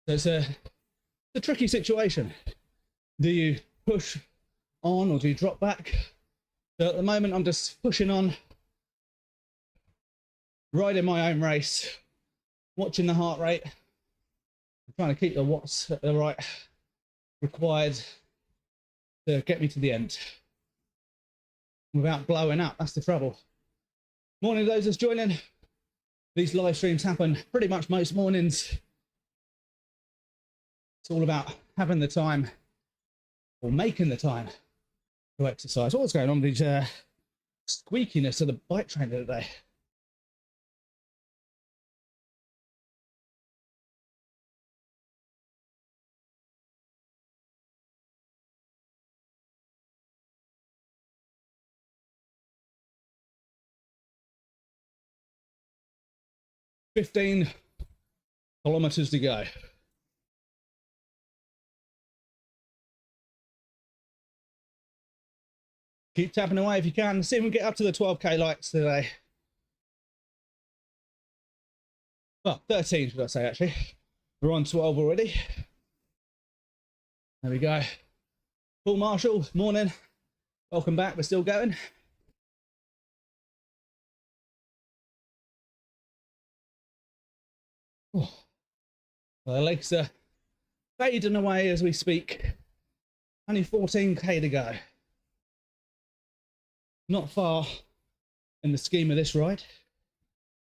So it's a tricky situation. Do you push on or do you drop back? So at the moment I'm just pushing on, riding my own race, watching the heart rate, trying to keep the watts at the right required to get me to the end without blowing up. That's the trouble. Morning those that's joining. These live streams happen pretty much most mornings. It's all about having the time or making the time to exercise. What's going on with these squeakiness of the bike trainer today? $15 kilometers to go. Keep tapping away if you can. See if we can get up to the 12k likes today. Well, 13 should I say actually. We're on 12 already. There we go. Paul Marshall, morning. Welcome back, we're still going. Oh. Well, the legs are fading away as we speak. Only 14k to go. Not far in the scheme of this ride.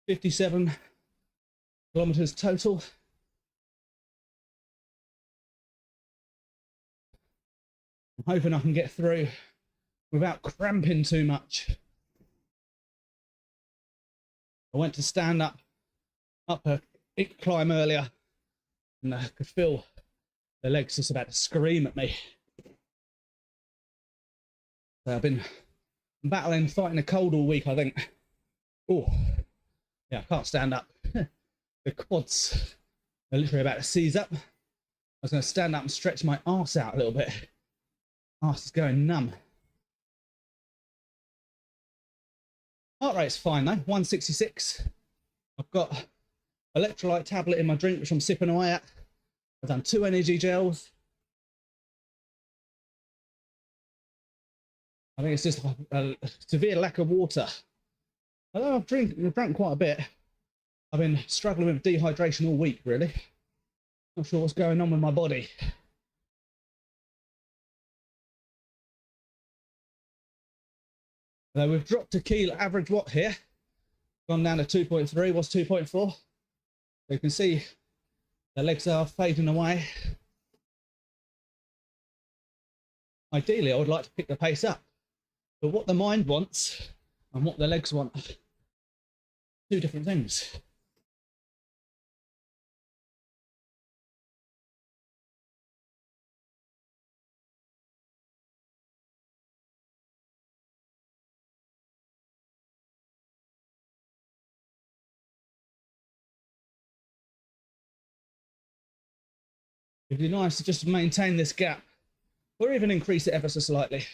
57 kilometers total. I'm hoping I can get through without cramping too much. I went to stand up a climb earlier and I could feel the legs just about to scream at me. So I've been battling, fighting a cold all week, I think. Oh, yeah, I can't stand up. The quads are literally about to seize up. I was going to stand up and stretch my arse out a little bit. Arse is going numb. Heart rate's fine though, 166. I've got electrolyte tablet in my drink, which I'm sipping away at. I've done 2 energy gels. I think it's just a severe lack of water. Although I've drank quite a bit, I've been struggling with dehydration all week, really. Not sure what's going on with my body. Now we've dropped a kilo average watt here. Gone down to 2.3, was 2.4. So you can see the legs are fading away. Ideally, I would like to pick the pace up. But what the mind wants and what the legs want, 2 different things. It'd be nice to just maintain this gap or even increase it ever so slightly.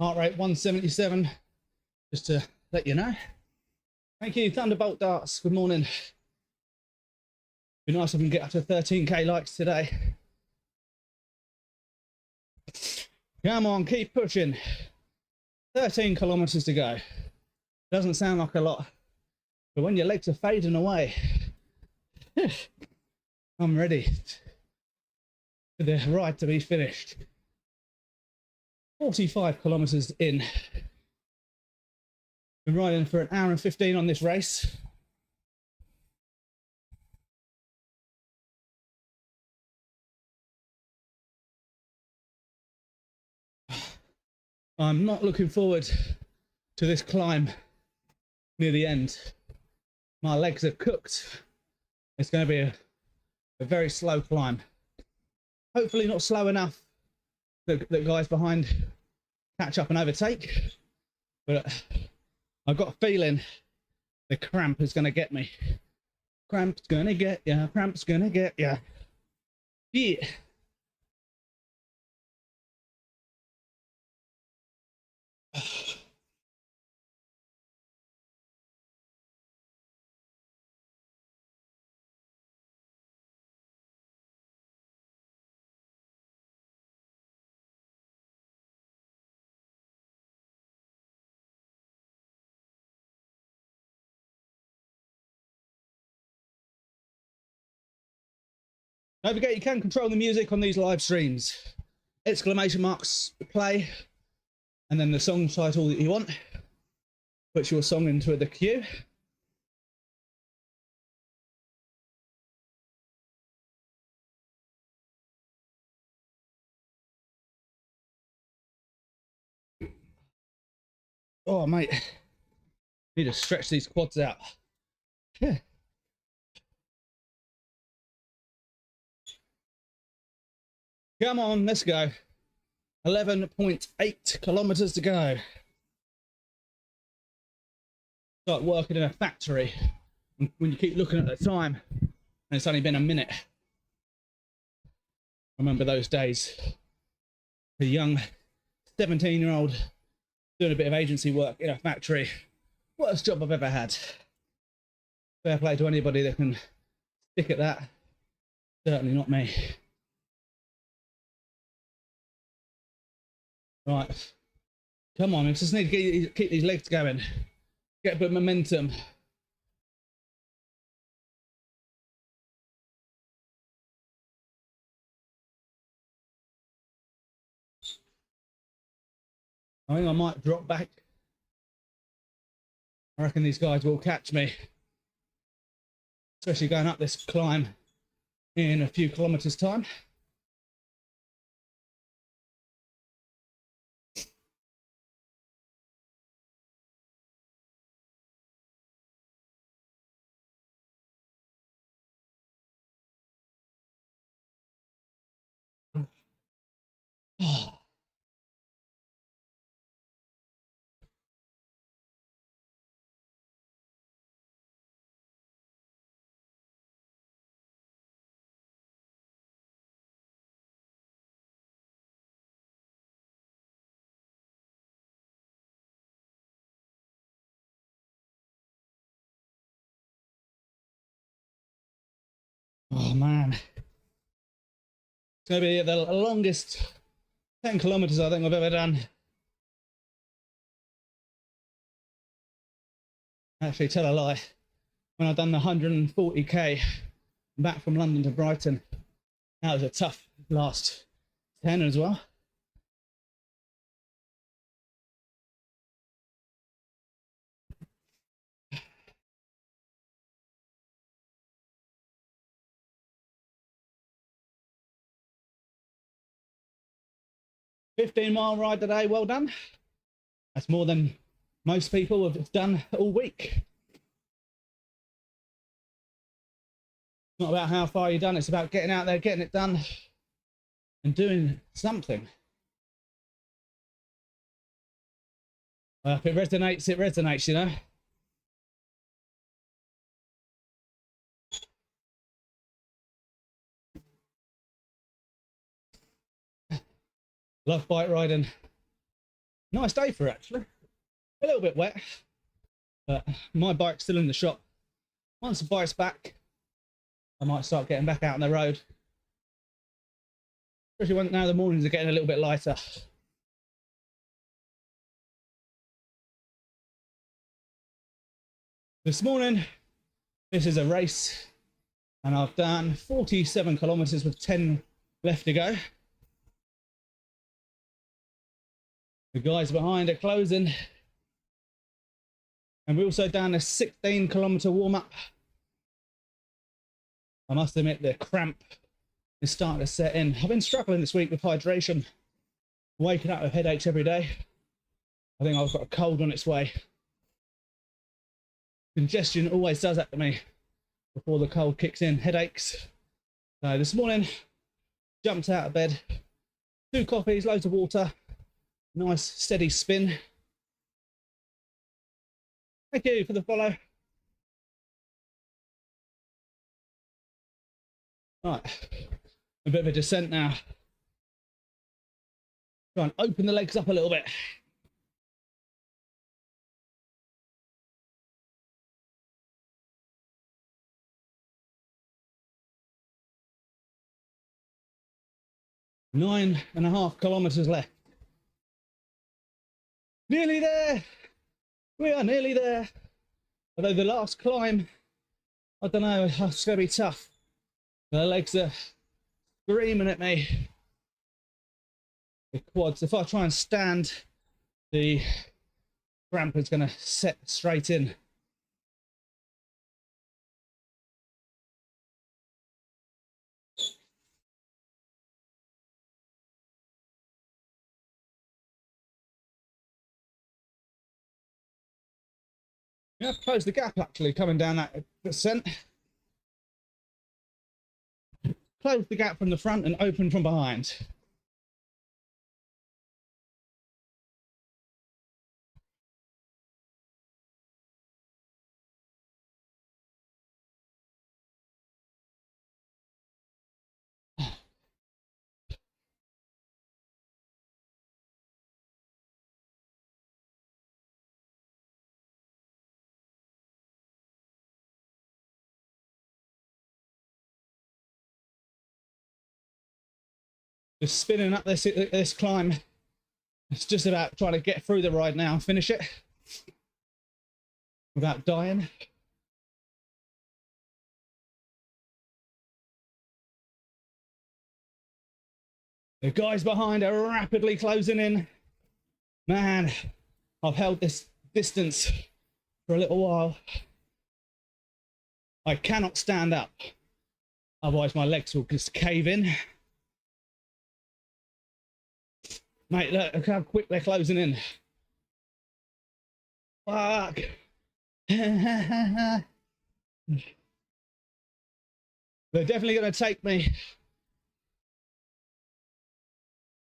Heart rate 177, just to let you know. Thank you, Thunderbolt Darts. Good morning. Be nice if we can get up to 13k likes today. Come on, keep pushing. 13 kilometers to go. Doesn't sound like a lot, but when your legs are fading away, I'm ready for the ride to be finished. 45 kilometers in. Been riding for an hour and 15 on this race. I'm not looking forward to this climb near the end. My legs are cooked. It's going to be a very slow climb. Hopefully not slow enough that guys behind catch up and overtake. But I've got a feeling the cramp is going to get me. Cramp's going to get ya. Cramp's going to get ya. Yeah. Don't forget you can control the music on these live streams. Exclamation marks, play, and then the song title that you want. Put your song into the queue. Oh, mate. Need to stretch these quads out. Yeah. Come on, let's go. 11.8 kilometers to go. Start working in a factory. And when you keep looking at the time, and it's only been a minute. I remember those days. A young 17-year-old doing a bit of agency work in a factory. Worst job I've ever had. Fair play to anybody that can stick at that. Certainly not me. Right. Come on, we just need to keep these legs going. Get a bit of momentum. I think I might drop back. I reckon these guys will catch me. Especially going up this climb in a few kilometers' time. Oh. Oh man, it's going to be the longest 10 kilometers I think I've ever done. Actually, tell a lie. When I've done the 140k back from London to Brighton, that was a tough last 10 as well. $15-mile ride today, well done. That's more than most people have done all week. It's not about how far you've done, it's about getting out there, getting it done, and doing something. Well, if it resonates, you know. Love bike riding. Nice day for it, actually. A little bit wet, but my bike's still in the shop. Once the bike's back, I might start getting back out on the road. Especially when now the mornings are getting a little bit lighter. This morning, this is a race, and I've done 47 kilometers with 10 left to go. The guys behind are closing. And we're also down a 16-kilometer warm-up. I must admit the cramp is starting to set in. I've been struggling this week with hydration. Waking up with headaches every day. I think I've got a cold on its way. Congestion always does that to me before the cold kicks in. Headaches. So this morning, jumped out of bed. 2 coffees, loads of water. Nice steady spin. Thank you for the follow. Right, a bit of a descent now. Try and open the legs up a little bit. Nine and a half kilometers left. Nearly there. We are nearly there. Although the last climb, I don't know, it's going to be tough. The legs are screaming at me. The quads, if I try and stand, the cramp is going to set straight in. Yeah, I've closed the gap actually coming down that descent. Close the gap from the front and open from behind. Just spinning up this climb. It's just about trying to get through the ride now and finish it without dying. The guys behind are rapidly closing in. Man, I've held this distance for a little while. I cannot stand up, otherwise my legs will just cave in. Mate, look how quick they're closing in. Fuck. They're definitely going to take me,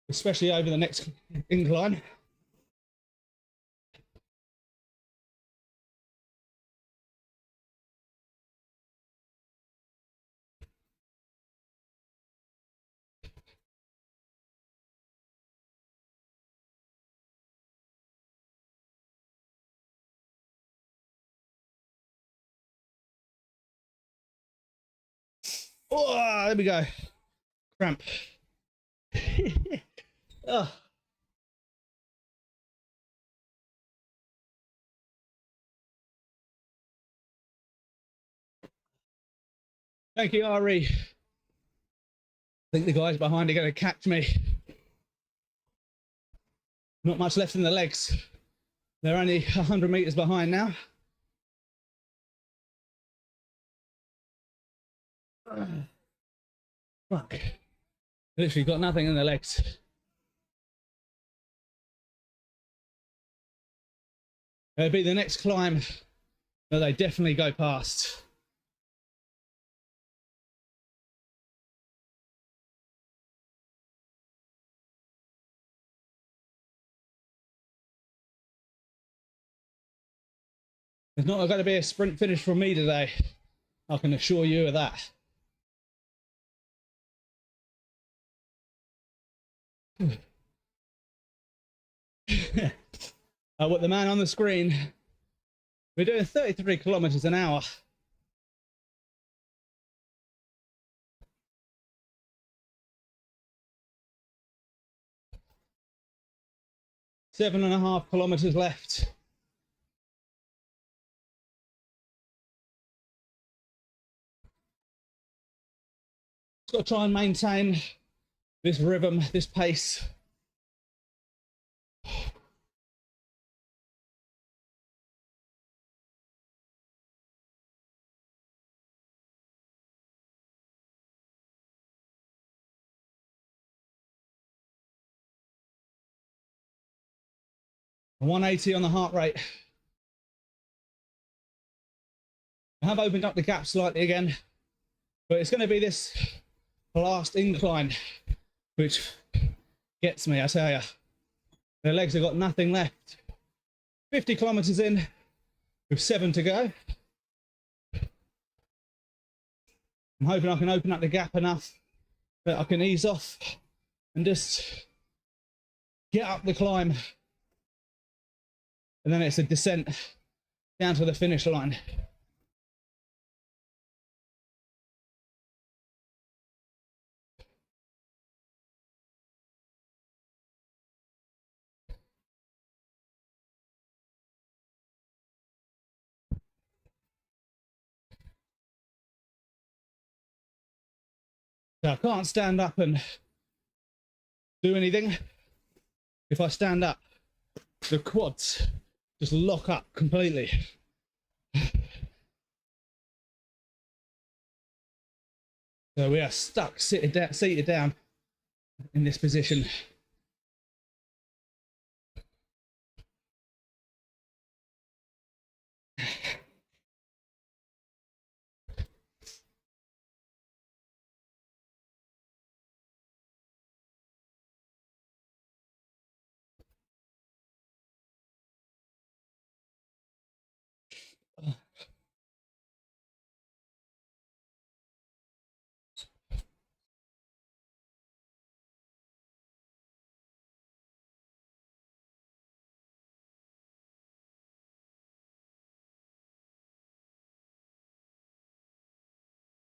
especially over the next incline. Oh, there we go. Cramp. Oh. Thank you, Ari. I think the guys behind are going to catch me. Not much left in the legs. They're only 100 meters behind now. Fuck. Literally got nothing in the legs. It'll be the next climb that they definitely go past. There's not going to be a sprint finish from me today. I can assure you of that. With the man on the screen, we're doing 33 kilometers an hour. Seven and a half kilometers left. Just got to try and maintain this rhythm, this pace. 180 on the heart rate. I have opened up the gap slightly again, but it's going to be this last incline which gets me, I tell you. The legs have got nothing left. 50 kilometers in with 7 to go. I'm hoping I can open up the gap enough that I can ease off and just get up the climb. And then it's a descent down to the finish line. So I can't stand up and do anything. If I stand up, the quads just lock up completely. So we are stuck seated down in this position.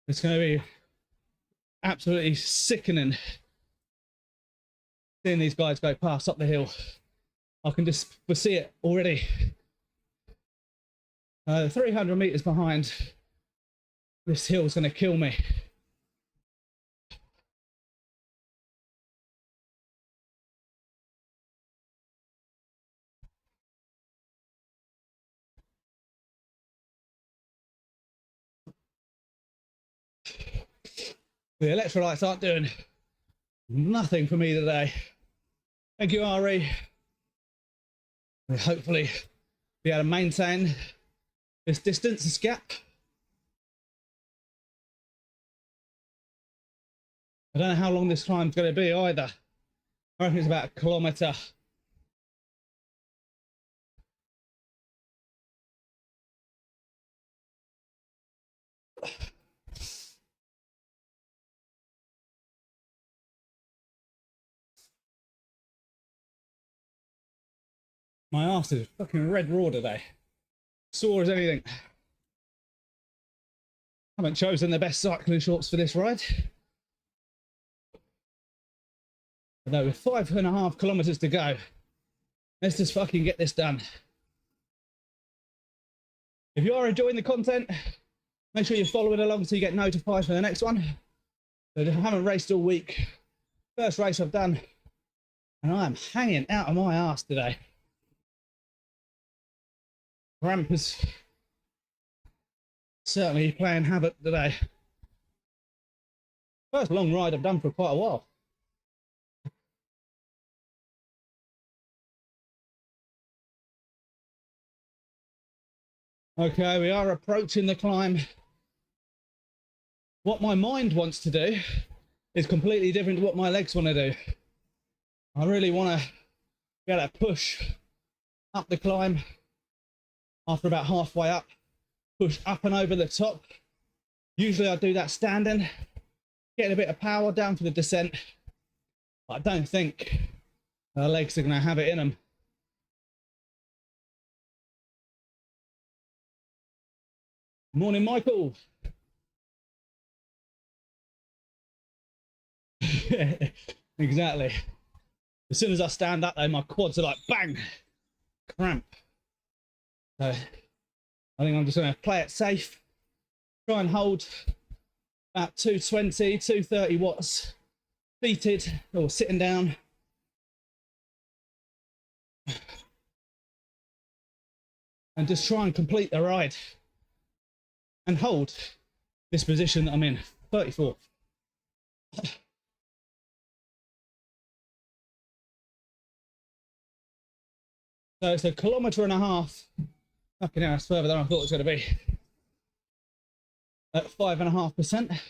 It's going to be absolutely sickening seeing these guys go past up the hill. I can just foresee it already. 300 meters behind, this hill's going to kill me. The electrolytes aren't doing nothing for me today. Thank you, Ari. We'll hopefully be able to maintain this distance, this gap. I don't know how long this climb's going to be either. I reckon it's about a kilometre. My arse is fucking red raw today. Sore as anything. Haven't chosen the best cycling shorts for this ride. Although with 5.5 kilometers to go, let's just fucking get this done. If you are enjoying the content, make sure you're following along so you get notified for the next one. So I haven't raced all week. First race I've done, and I am hanging out of my arse today. Cramp is certainly playing havoc today. First long ride I've done for quite a while. Okay, we are approaching the climb. What my mind wants to do is completely different to what my legs want to do. I really want to be able to push up the climb after about halfway up, push up and over the top. Usually I do that standing, getting a bit of power down for the descent. But I don't think the legs are going to have it in them. Morning, Michael. Exactly. As soon as I stand up though, my quads are like bang, cramp. So I think I'm just going to play it safe, try and hold about 220, 230 watts seated or sitting down. And just try and complete the ride and hold this position that I'm in, 34th. So it's 1.5 kilometres. Fucking hell, that's further than I thought it was going to be. At 5.5%.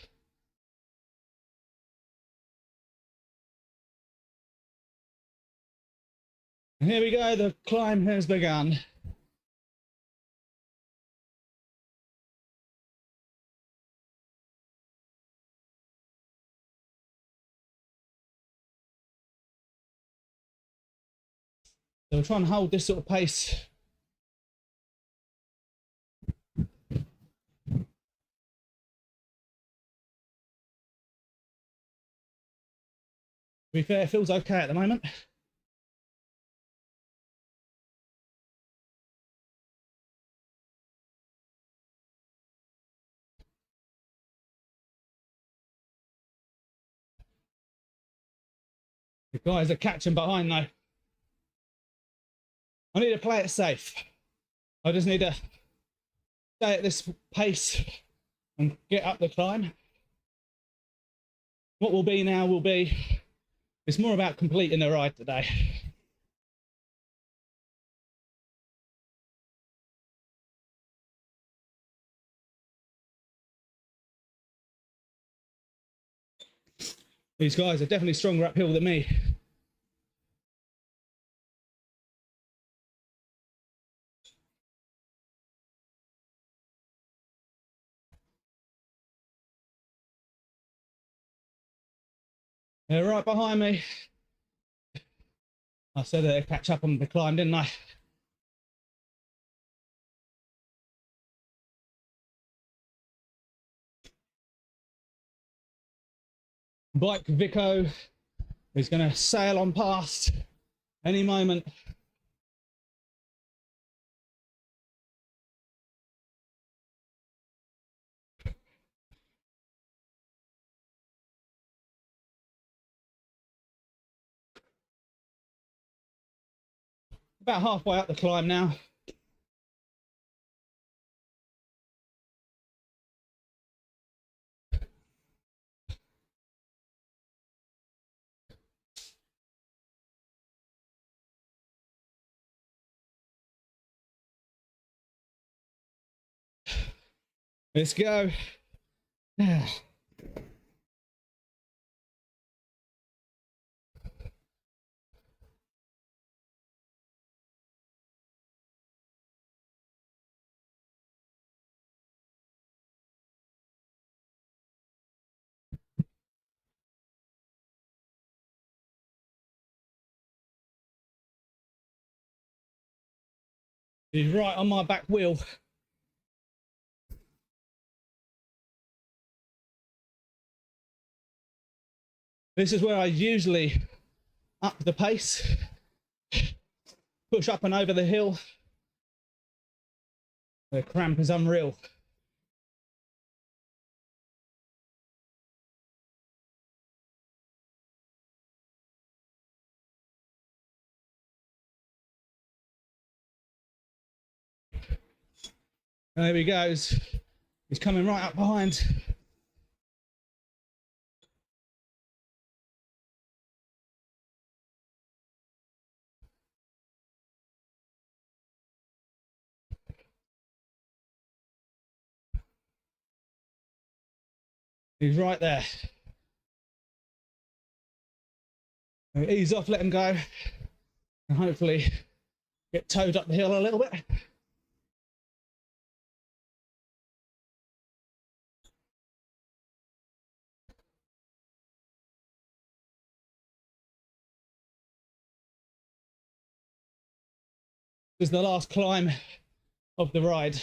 And here we go, the climb has begun. So we'll try and hold this sort of pace. To be fair, it feels okay at the moment. The guys are catching behind though. I need to play it safe. I just need to stay at this pace and get up the climb. What will be now will be. It's more about completing the ride today. These guys are definitely stronger uphill than me. They're right behind me. I said they'd catch up on the climb, didn't I? Bike Vico is going to sail on past any moment. About halfway up the climb now. Let's go. He's right on my back wheel. This is where I usually up the pace, push up and over the hill. The cramp is unreal. There he goes. He's coming right up behind. He's right there. Ease off, let him go, and hopefully get towed up the hill a little bit. This is the last climb of the ride.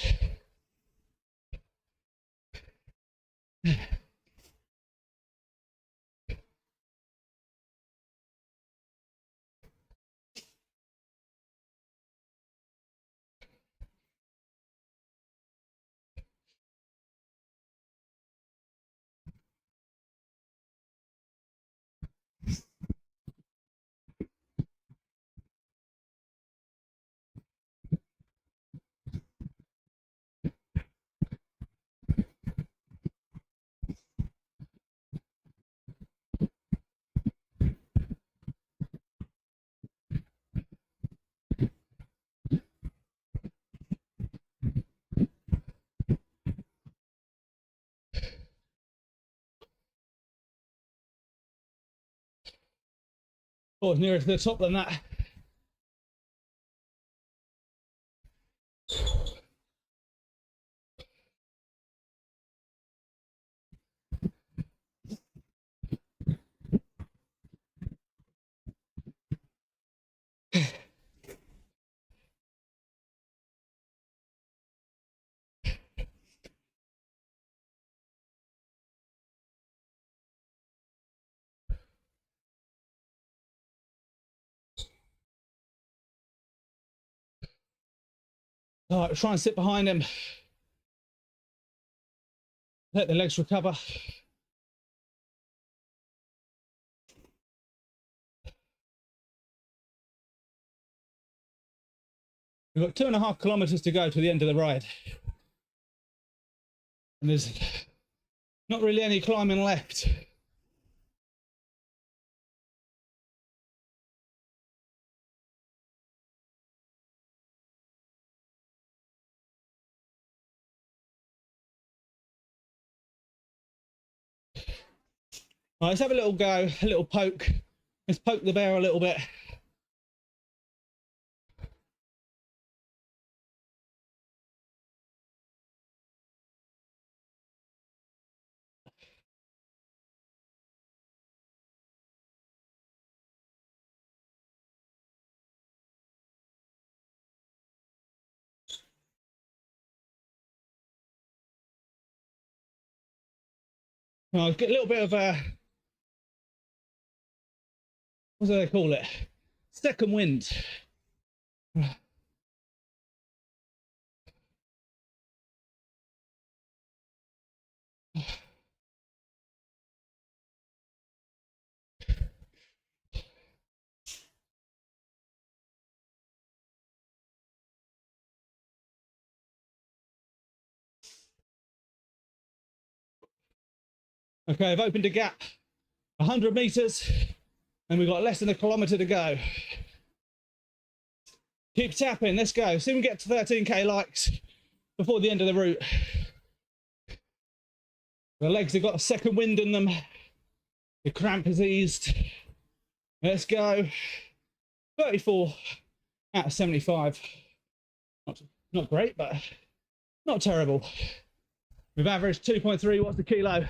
Or nearer to the top than that. All right, try and sit behind him. Let the legs recover. We've got 2.5 kilometers to go to the end of the ride. And there's not really any climbing left. All right, let's have a little go, a little poke. Let's poke the bear a little bit. I'll get a little bit of a, what do they call it? Second wind. Okay, I've opened a gap, 100 meters, and we've got less than a kilometer to go. Keep tapping, let's go. See if we can get to 13k likes before the end of the route. The legs have got a second wind in them. The cramp has eased. Let's go. 34 out of 75. Not great, but not terrible. We've averaged 2.3 watts a kilo.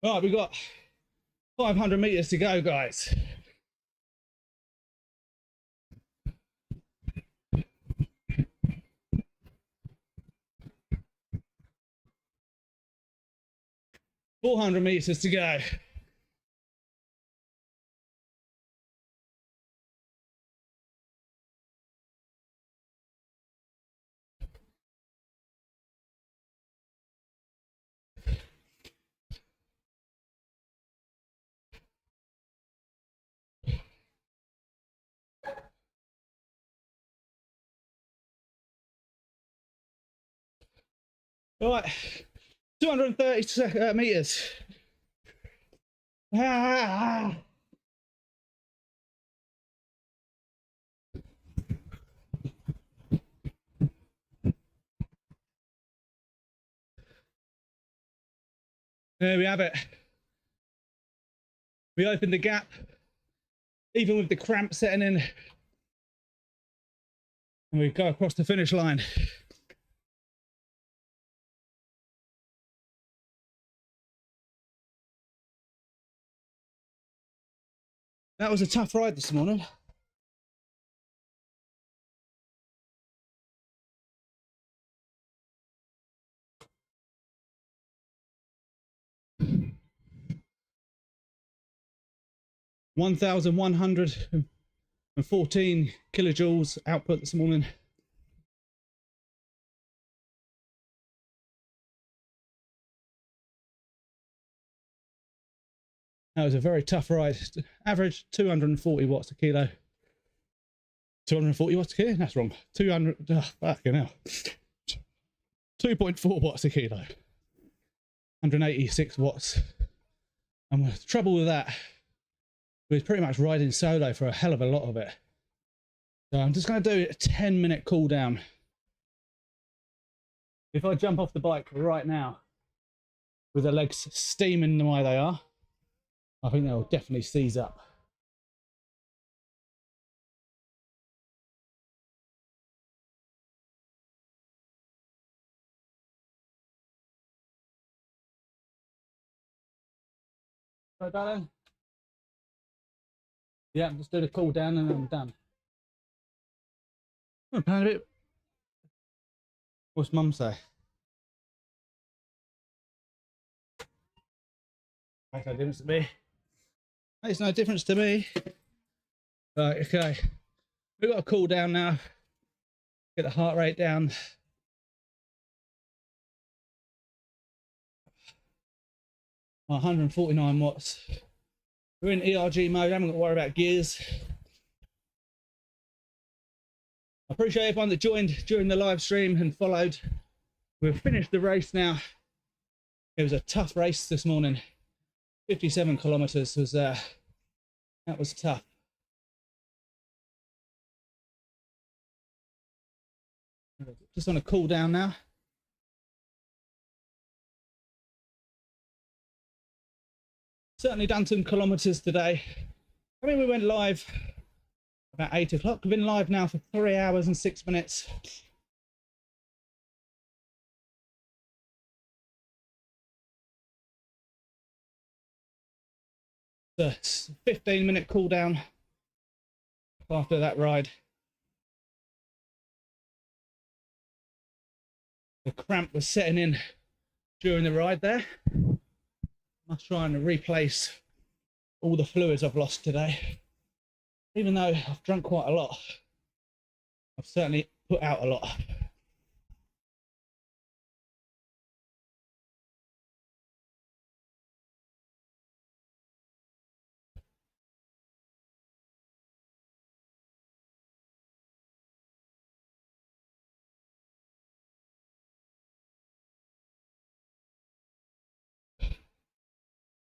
Right, we've got 500 meters to go, guys. $400 meters to go. All right, 230 meters. Ah. There we have it. We opened the gap, even with the cramp setting in, and we go across the finish line. That was a tough ride this morning. $1,114 kilojoules output this morning. That was a very tough ride. Average 240 watts a kilo. 240 watts a kilo? That's wrong. 200. Oh, fucking hell. 2.4 watts a kilo. 186 watts. And the trouble with that, we're pretty much riding solo for a hell of a lot of it. So I'm just going to do a 10-minute cool down. If I jump off the bike right now with the legs steaming the way they are, I think they'll definitely seize up. So, darling? Yeah, just do the cool down and then I'm done. Oh, pound a bit. What's mum say? Makes no difference to me. Makes no difference to me. Right, okay. We've got to cool down now. Get the heart rate down. Oh, 149 watts. We're in ERG mode. I haven't got to worry about gears. I appreciate everyone that joined during the live stream and followed. We've finished the race now. It was a tough race this morning. 57 kilometers was that was tough. Just on a cool down now. Certainly done some kilometers today. I mean, we went live about 8 o'clock. We've been live now for 3 hours and 6 minutes. The 15-minute cool down after that ride. The cramp was setting in during the ride there. I'm trying to replace all the fluids I've lost today. Even though I've drunk quite a lot, I've certainly put out a lot.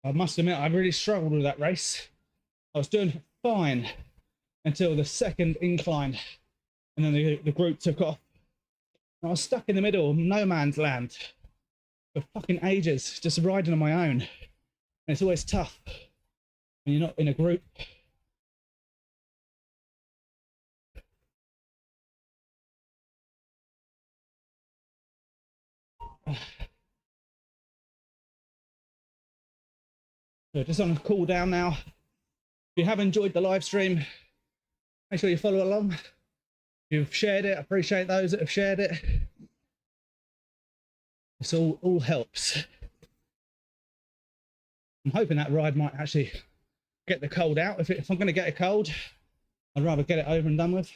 I must admit, I really struggled with that race. I was doing fine until the second incline, and then the group took off. I was stuck in the middle, no man's land, for fucking ages, just riding on my own. And it's always tough when you're not in a group. So just on a cool down now. If you have enjoyed the live stream, make sure you follow along. If you've shared it, I appreciate those that have shared it. This all helps. I'm hoping that ride might actually get the cold out. If I'm going to get a cold, I'd rather get it over and done with.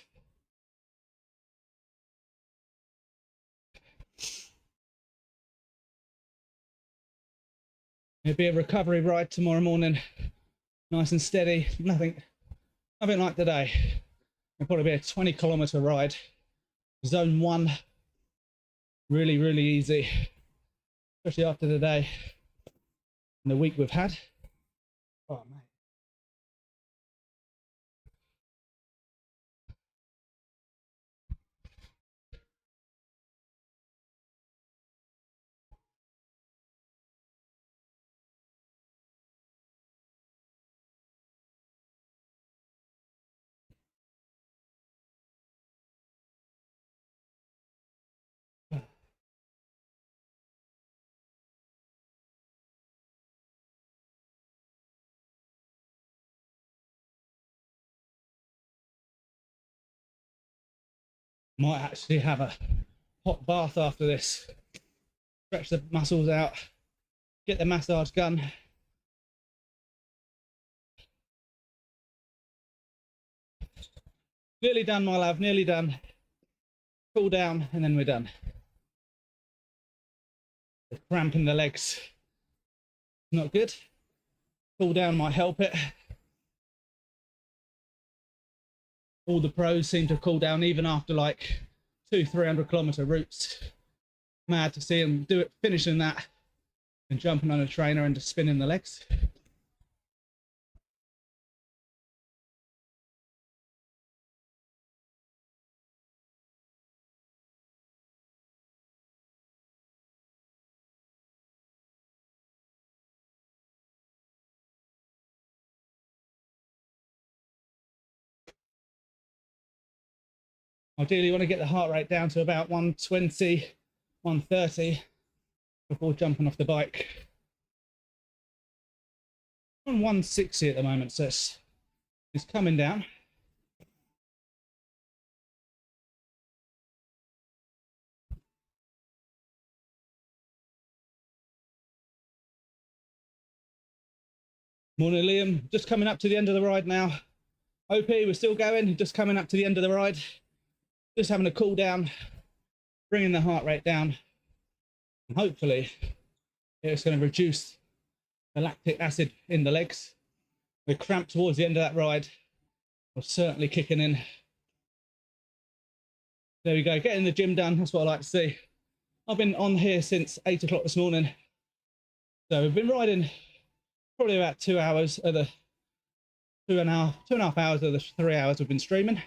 It'll be a recovery ride tomorrow morning, nice and steady. Nothing like today. It'll probably be a 20-kilometer ride. Zone 1, really, really easy, especially after the day and the week we've had. Oh, mate. Might actually have a hot bath after this. Stretch the muscles out, get the massage gun. Nearly done, my love, nearly done. Cool down and then we're done. The cramp in the legs, not good. Cool down might help it. All the pros seem to cool down even after like 200-300 kilometer routes. Mad to see them do it, finishing that and jumping on a trainer and just spinning the legs. Ideally, you want to get the heart rate down to about 120, 130 before jumping off the bike. I'm on 160 at the moment, so it's coming down. Morning, Liam. Just coming up to the end of the ride now. OP, we're still going, just coming up to the end of the ride. Just having a cool down, bringing the heart rate down. And hopefully, it's going to reduce the lactic acid in the legs. The cramp towards the end of that ride was certainly kicking in. There we go, getting the gym done. That's what I like to see. I've been on here since 8 o'clock this morning. So we've been riding probably about 2 hours of the 2.5 hours of the 3 hours we've been streaming.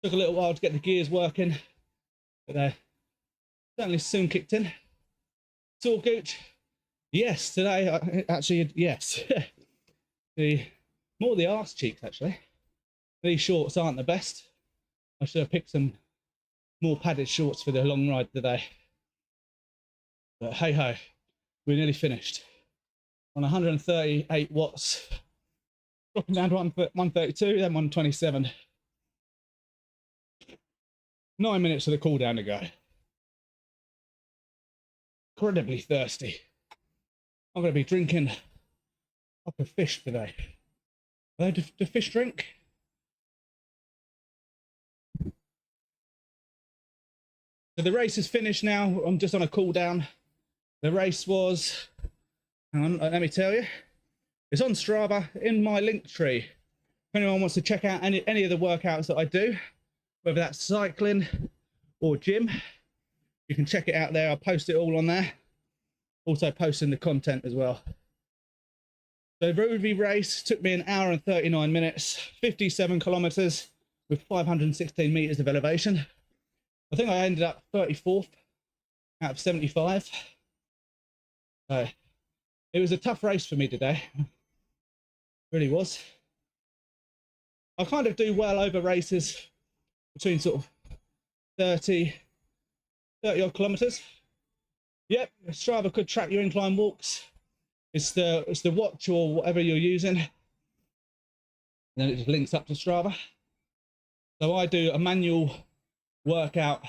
Took a little while to get the gears working, but they're certainly soon kicked in. Sore gooch? Yes, today, actually, yes. More the arse cheeks, actually. These shorts aren't the best. I should have picked some more padded shorts for the long ride today. But hey ho, we're nearly finished. On 138 watts, dropping down to 132, then 127. 9 minutes of the cool down to go. Incredibly thirsty. I'm going to be drinking up a fish today. Do fish drink? So the race is finished now. I'm just on a cool down. The race was, hang on, let me tell you. It's on Strava in my link tree. If anyone wants to check out any of the workouts that I do, whether that's cycling or gym, you can check it out there. I'll post it all on there. Also posting the content as well. The Rouvy race took me 1 hour and 39 minutes, 57 kilometers with 516 meters of elevation. I think I ended up 34th out of 75. So it was a tough race for me today. It really was. I kind of do well over races between sort of 30 odd kilometers. Yep, Strava could track your incline walks. It's the watch or whatever you're using. And then it just links up to Strava. So I do a manual workout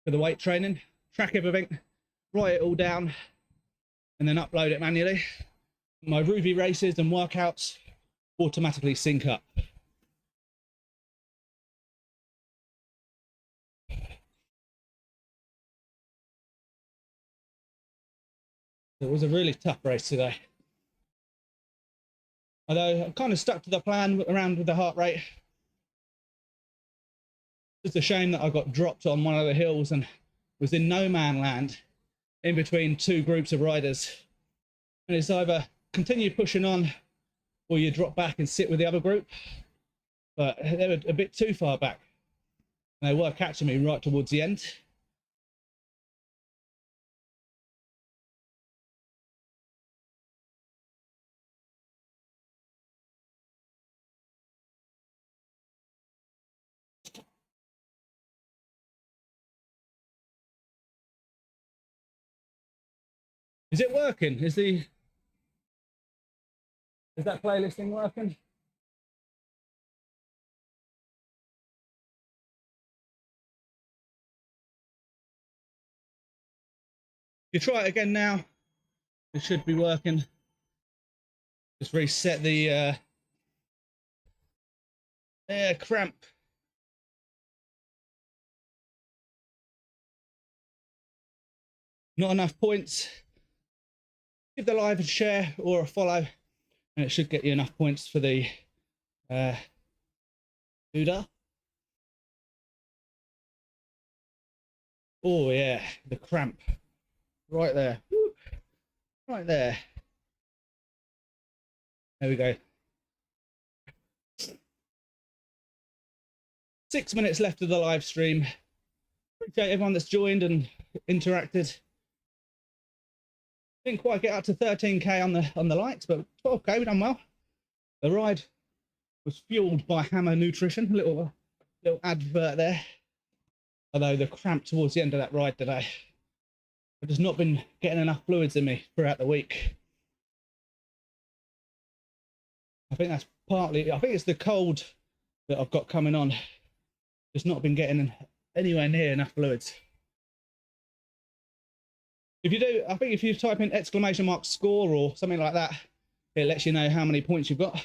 for the weight training, track everything, write it all down, and then upload it manually. My Rouvy races and workouts automatically sync up. It was a really tough race today. Although I kind of stuck to the plan around with the heart rate. It's a shame that I got dropped on one of the hills and was in no man land in between two groups of riders. And it's either continue pushing on or you drop back and sit with the other group. But they were a bit too far back. And they were catching me right towards the end. Is it working? Is that playlist thing working? You try it again now. It should be working. Just reset the cramp. Not enough points. Give the live a share or a follow, and it should get you enough points for the Buddha. Oh yeah, the cramp. Right there. Woo. Right there. There we go. 6 minutes left of the live stream. Appreciate everyone that's joined and interacted. Didn't quite get up to 13k on the likes, but 12k, we've done well. The ride was fueled by Hammer Nutrition, little advert there. Although the cramp towards the end of that ride today, I've just not been getting enough fluids in me throughout the week. I think that's partly, I think it's the cold that I've got coming on. Just not been getting anywhere near enough fluids. If you do, I think if you type in ! score or something like that, it lets you know how many points you've got.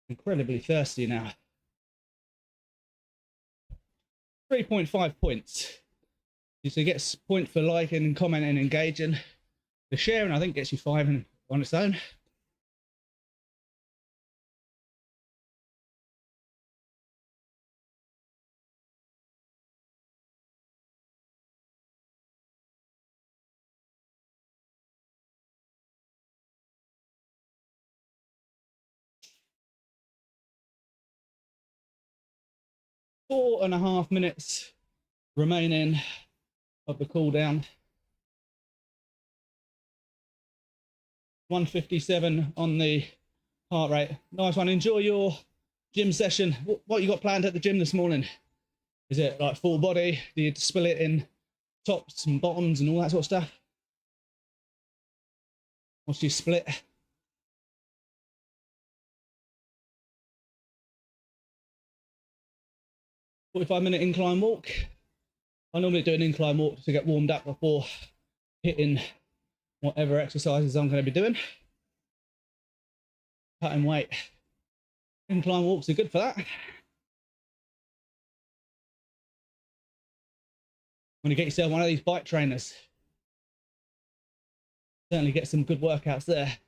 Incredibly thirsty now. 3.5 points. So you get a point for liking, commenting, engaging. The sharing, I think, gets you 5 on its own. Four and a half minutes remaining of the cool down. 157 on the heart rate. Nice one. Enjoy your gym session. What you got planned at the gym this morning? Is it like full body? Do you split it in tops and bottoms and all that sort of stuff? What's your split? 45-minute incline walk. I normally do an incline walk to get warmed up before hitting whatever exercises I'm going to be doing. Cutting weight. Incline walks are good for that. When you get yourself one of these bike trainers, certainly get some good workouts there.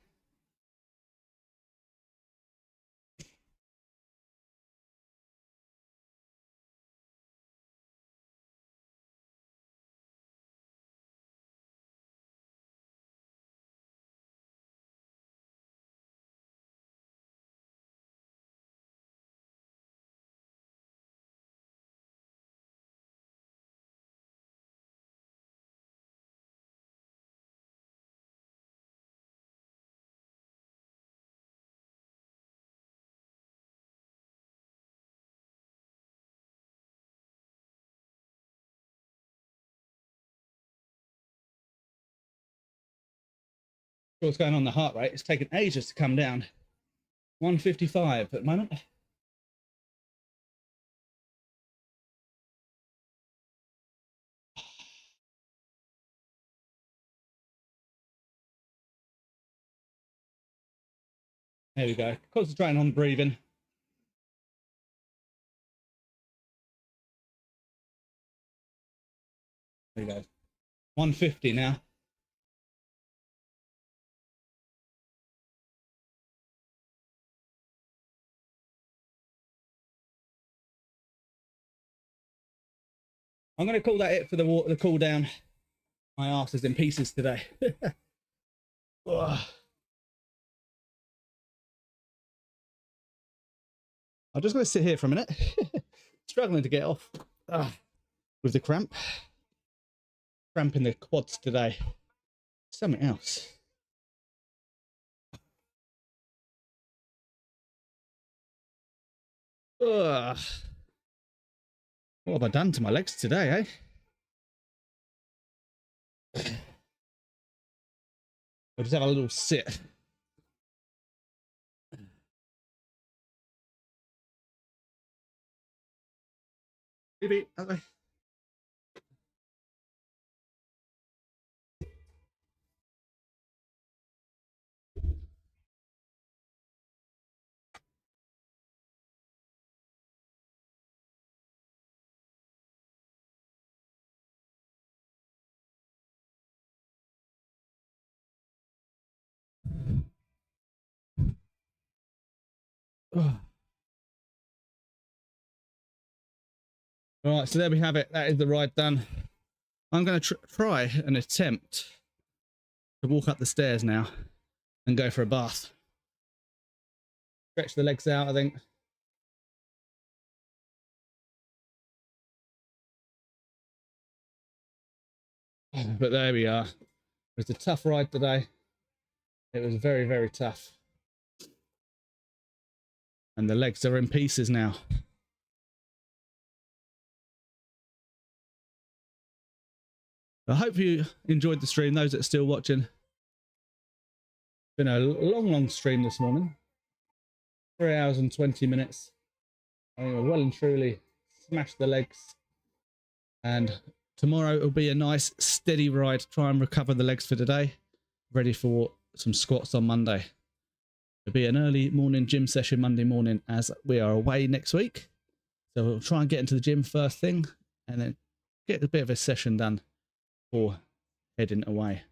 What's going on the heart rate? It's taken ages to come down. 155 at the moment. There we go. Concentrating on breathing. There we go. 150 now. I'm going to call that it for the cool down. My arse is in pieces today. I'm just going to sit here for a minute. Struggling to get off with the cramp. Cramp in the quads today. Something else. What have I done to my legs today, eh? I'll just have a little sit. Maybe. All right, so there we have it. That is the ride done. I'm going to try an attempt to walk up the stairs now and go for a bath. Stretch the legs out, I think. But there we are. It was a tough ride today. It was very, very tough. And the legs are in pieces now. I hope you enjoyed the stream, those that are still watching. It's been a long stream this morning. 3 hours and 20 minutes. I think we're well and truly smashed the legs. And tomorrow it'll be a nice steady ride. Try and recover the legs for today. Ready for some squats on Monday. It'll be an early morning gym session Monday morning as we are away next week. So we'll try and get into the gym first thing and then get a bit of a session done before heading away.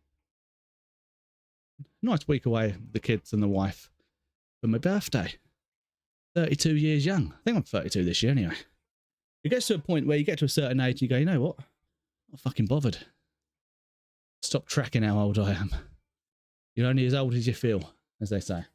Nice week away with the kids and the wife for my birthday. 32 years young. I think I'm 32 this year anyway. It gets to a point where you get to a certain age, you go, you know what? I'm not fucking bothered. Stop tracking how old I am. You're only as old as you feel, as they say.